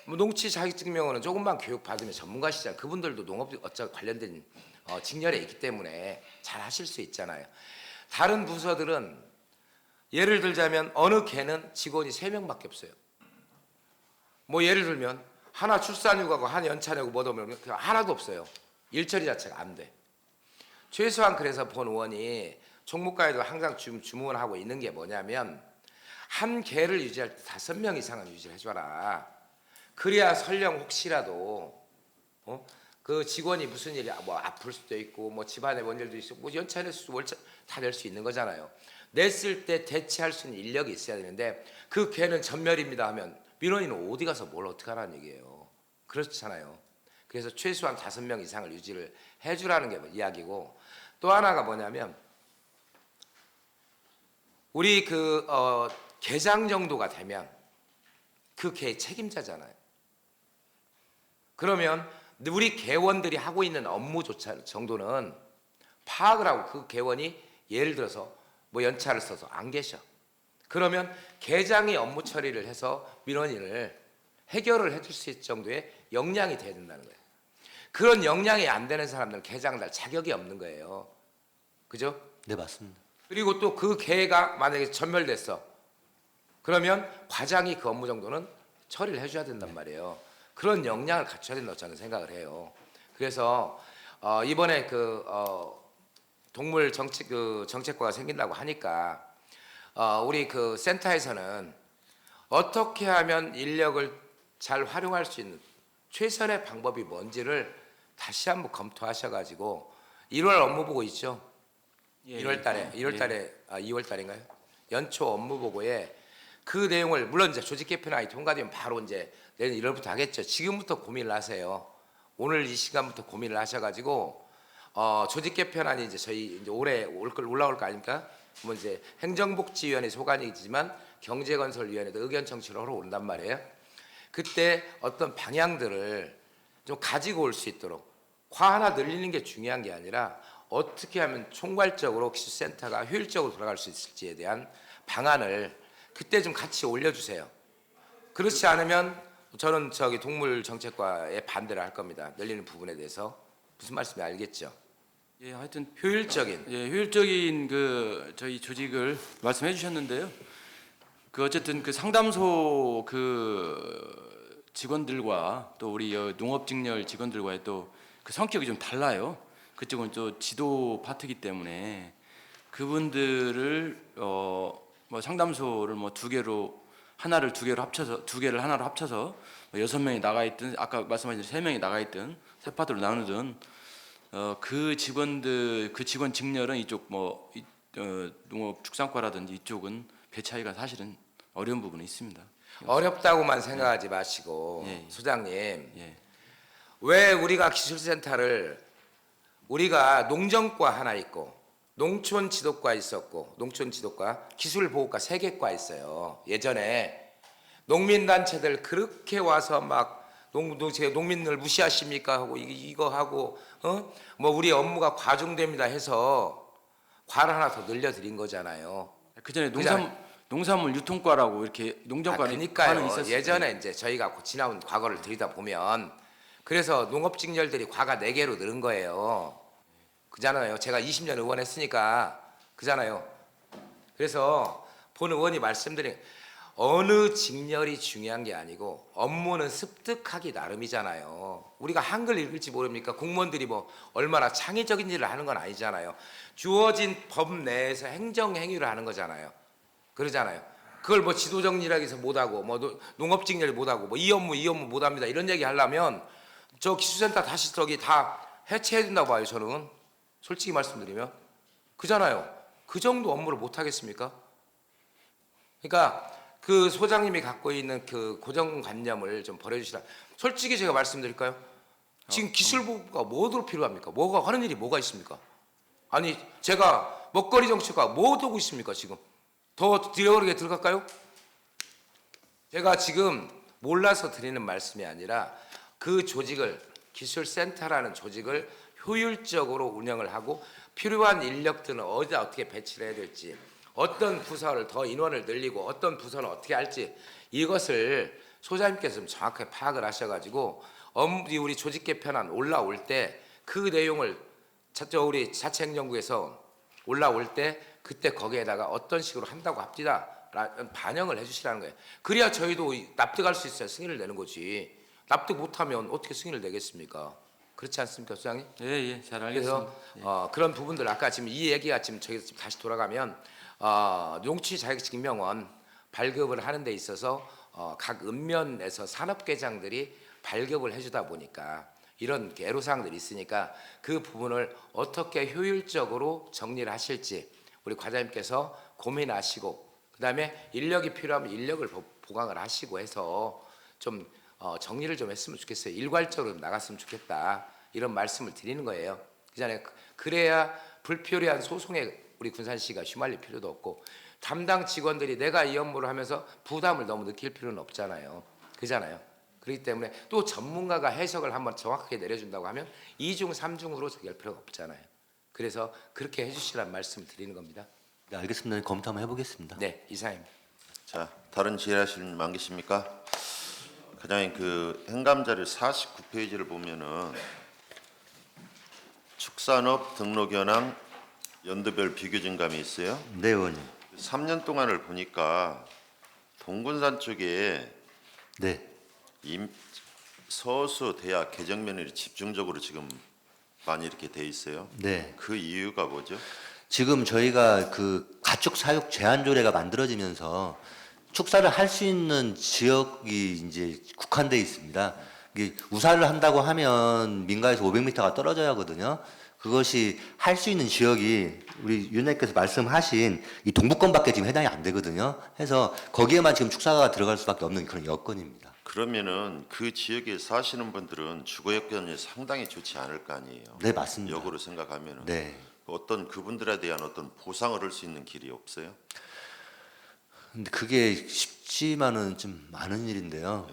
뭐 농치 자격증명은 조금만 교육 받으면 전문가시잖아요. 그분들도 농업 어쩌 관련된 직렬에 있기 때문에 잘 하실 수 있잖아요. 다른 부서들은 예를 들자면 어느 개는 직원이 3명밖에 없어요. 뭐 예를 들면 하나 출산휴가고 하나 연차내고 뭐 하면 하나도 없어요. 일처리 자체가 안 돼. 최소한 그래서 본 의원이 총무과에도 항상 주문하고 있는 게 뭐냐면 한 개를 유지할 때 5명 이상은 유지해줘라. 그래야 설령 혹시라도 그 직원이 무슨 일이 뭐 아플 수도 있고 뭐 집안에 뭔 일도 있고 뭐 연차 낼 수도 월차 다 낼 수 있는 거잖아요. 냈을 때 대체할 수 있는 인력이 있어야 되는데 그 개는 전멸입니다 하면 민원인은 어디 가서 뭘 어떻게 하라는 얘기예요. 그렇잖아요. 그래서 최소한 5명 이상을 유지를 해주라는 게 이야기고 또 하나가 뭐냐면 우리 개장 정도가 되면 그 개의 책임자잖아요. 그러면 우리 개원들이 하고 있는 업무조차 정도는 파악을 하고 그 개원이 예를 들어서 뭐 연차를 써서 안 계셔. 그러면 개장의 업무 처리를 해서 민원인을 해결을 해줄 수 있을 정도의 역량이 돼야 된다는 거예요. 그런 역량이 안 되는 사람들은 개장 달 자격이 없는 거예요. 그죠? 네, 맞습니다. 그리고 또 그 개가 만약에 전멸됐어. 그러면 과장이 그 업무 정도는 처리를 해줘야 된단 말이에요. 그런 역량을 갖춰야 된다고 저는 생각을 해요. 그래서 이번에 동물 정책과가 생긴다고 하니까 우리 그 센터에서는 어떻게 하면 인력을 잘 활용할 수 있는 최선의 방법이 뭔지를 다시 한번 검토하셔가지고 1월 업무보고 있죠. 1월 달에 2월 달인가요? 연초 업무보고에 그 내용을 물론 이제 조직 개편안이 통과되면 바로 이제 내년 1월부터 하겠죠. 지금부터 고민을 하세요. 오늘 이 시간부터 고민을 하셔가지고 조직 개편안이 이제 저희 이제 올해 올라올 거 아닙니까? 뭐 이제 행정복지위원회 소관이지만 경제건설위원회도 의견 청취를 하러 온단 말이에요. 그때 어떤 방향들을 좀 가지고 올 수 있도록 과 하나 늘리는 게 중요한 게 아니라 어떻게 하면 총괄적으로 기술센터가 효율적으로 돌아갈 수 있을지에 대한 방안을 그때 좀 같이 올려주세요. 그렇지 않으면 저는 저기 동물정책과에 반대를 할 겁니다. 늘리는 부분에 대해서. 무슨 말씀인지 알겠죠? 예, 하여튼 효율적인. 예, 효율적인 그 저희 조직을 말씀해 주셨는데요. 그 어쨌든 그 상담소 그 직원들과 또 우리 농업직렬 직원들과의 또 그 성격이 좀 달라요. 그쪽은 또 지도 파트이기 때문에 그분들을 뭐 상담소를 뭐 두 개로 하나를 두 개로 합쳐서 두 개를 하나로 합쳐서 6명이 나가 있든 아까 말씀하신 3명이 나가 있든 세 파트로 나누든 그 직원들 그 직원 직렬은 이쪽 뭐 농업축산과라든지 이쪽은 배 차이가 사실은 어려운 부분이 있습니다. 어렵다고만 생각하지 마시고 예. 소장님 예. 왜 우리가 기술센터를 우리가 농정과 하나 있고 농촌지도과 있었고 농촌지도과 기술보호과 3개과 있어요. 예전에 농민단체들 그렇게 와서 막 농민을 무시하십니까 하고 이거 하고 뭐 우리 업무가 과중됩니다 해서 과를 하나 더 늘려드린 거잖아요. 그 전에 농산물 유통과라고 이렇게 농정과는 그러니까요. 있었어요. 예전에 이제 저희가 지나온 과거를 들이다 보면 그래서 농업직렬들이 과가 4개로 늘은 거예요. 그잖아요. 제가 20년 의원 했으니까 그잖아요. 그래서 본 의원이 말씀드린 어느 직렬이 중요한 게 아니고 업무는 습득하기 나름이잖아요. 우리가 한글 읽을지 모릅니까? 공무원들이 뭐 얼마나 창의적인 일을 하는 건 아니잖아요. 주어진 법 내에서 행정 행위를 하는 거잖아요. 그러잖아요. 그걸 뭐 지도정리라고 해서 못하고 뭐 농업직렬이 못하고 뭐 이 업무 못합니다 이런 얘기 하려면 저 기술센터 다시 저기 다 해체해야 된다고 봐요. 저는 솔직히 말씀드리면 그잖아요. 그 정도 업무를 못 하겠습니까? 그러니까 그 소장님이 갖고 있는 그 고정관념을 좀 버려주시라. 솔직히 제가 말씀드릴까요? 지금 기술부가 뭐로 필요합니까? 뭐가 하는 일이 뭐가 있습니까? 아니 제가 먹거리 정책과 뭐 하고 있습니까 지금? 더 들어가게 들어갈까요? 제가 지금 몰라서 드리는 말씀이 아니라 그 조직을 기술센터라는 조직을 효율적으로 운영을 하고 필요한 인력들은 어디다 어떻게 배치를 해야 될지 어떤 부서를 더 인원을 늘리고 어떤 부서는 어떻게 할지 이것을 소장님께서 좀 정확하게 파악을 하셔가지고 우리 조직 개편안 올라올 때 그 내용을 우리 자치행정부에서 올라올 때 그때 거기에다가 어떤 식으로 한다고 합디다 반영을 해주시라는 거예요. 그래야 저희도 납득할 수 있어야 승인을 내는 거지. 납득 못하면 어떻게 승인을 내겠습니까? 그렇지 않습니까, 소장님? 예, 잘 알겠습니다. 그래서 그런 부분들 아까 지금 이 얘기가 지금 저희 다시 돌아가면 농취 자격증명원 발급을 하는 데 있어서 각 읍면에서 산업계장들이 발급을 해주다 보니까 이런 애로사항들이 있으니까 그 부분을 어떻게 효율적으로 정리를 하실지 우리 과장님께서 고민하시고 그다음에 인력이 필요하면 인력을 보강을 하시고 해서 좀 정리를 좀 했으면 좋겠어요. 일괄적으로 나갔으면 좋겠다 이런 말씀을 드리는 거예요. 그잖아요. 그래야 불필요한 소송에 우리 군산시가 휘말릴 필요도 없고 담당 직원들이 내가 이 업무를 하면서 부담을 너무 느낄 필요는 없잖아요. 그잖아요. 그렇기 때문에 또 전문가가 해석을 한번 정확하게 내려준다고 하면 2중 3중으로 저기할 필요가 없잖아요. 그래서 그렇게 해주시라는 말씀을 드리는 겁니다. 네, 알겠습니다. 검토 한번 해보겠습니다. 네, 이상입니다. 자, 다른 질의하실 분 안 계십니까? 과장님 그 행감자료 49페이지를 보면은 축산업 등록 현황 연도별 비교 증감이 있어요. 네, 의원님. 3년 동안을 보니까 동군산 쪽에 네. 서수 대학 개정 면허이 집중적으로 지금 많이 이렇게 돼 있어요. 네. 그 이유가 뭐죠? 지금 저희가 그 가축 사육 제한 조례가 만들어지면서 축사를 할 수 있는 지역이 이제 국한돼 있습니다. 이게 우사를 한다고 하면 민가에서 500m가 떨어져야 하거든요. 그것이 할 수 있는 지역이 우리 윤회께서 말씀하신 이 동부권밖에 지금 해당이 안 되거든요. 해서 거기에만 지금 축사가 들어갈 수밖에 없는 그런 여건입니다. 그러면은 그 지역에 사시는 분들은 주거 여건이 상당히 좋지 않을 거 아니에요. 네, 맞습니다. 역으로 생각하면은. 네. 어떤 그분들에 대한 어떤 보상을 얻을 수 있는 길이 없어요? 근데 그게 쉽지만은 좀 많은 일인데요.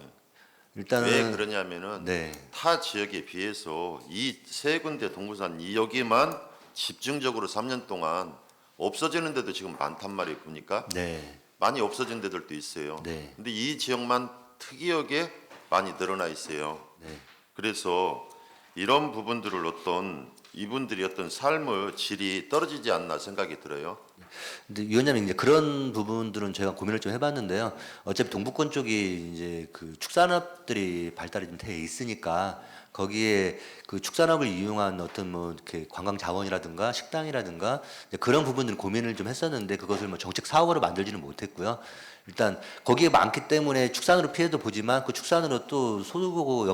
일단은 왜 그러냐면은 네. 타 지역에 비해서 이 세 군데 동부산 이 여기만 집중적으로 3년 동안 없어지는 데도 지금 많단 말이에요. 보니까 네. 많이 없어진 데들도 있어요. 네. 근데 이 지역만 특이하게 많이 늘어나 있어요. 네. 그래서 이런 부분들을 어떤 이분들이 어떤 삶의 질이 떨어지지 않나 생각이 들어요. 근데 위원장님 이제 그런 부분들은 제가 고민을 좀 해봤는데요. 어차피 동부권 쪽이 이제 그 축산업들이 발달이 좀 돼 있으니까 거기에 그 축산업을 이용한 어떤 뭐 이렇게 관광 자원이라든가 식당이라든가 이제 그런 부분들 고민을 좀 했었는데 그것을 뭐 정책 사업으로 만들지는 못했고요. 일단 거기에 많기 때문에 축산으로 피해도 보지만 그 축산으로 또 소득하고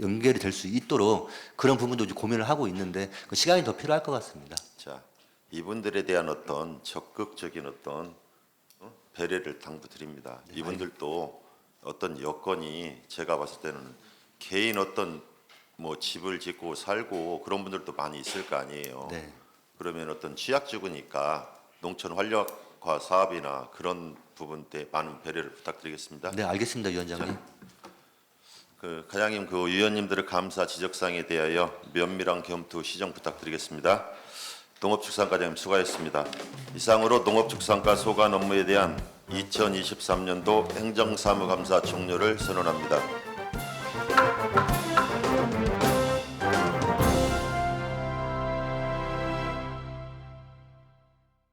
연결이 될 수 있도록 그런 부분도 이제 고민을 하고 있는데 그 시간이 더 필요할 것 같습니다. 자, 이분들에 대한 어떤 적극적인 어떤 배려를 당부드립니다. 이분들도 어떤 여건이 제가 봤을 때는 개인 어떤 뭐 집을 짓고 살고 그런 분들도 많이 있을 거 아니에요. 네. 그러면 어떤 취약주구니까 농촌 활력화 사업이나 그런 부분 때 많은 배려를 부탁드리겠습니다. 네, 알겠습니다, 위원장님. 그 과장님, 그 위원님들의 감사 지적사항에 대하여 면밀한 검토 시정 부탁드리겠습니다. 농업축산과장님 수고하셨습니다. 이상으로 농업축산과 소관 업무에 대한 2023년도 행정사무감사 종료를 선언합니다.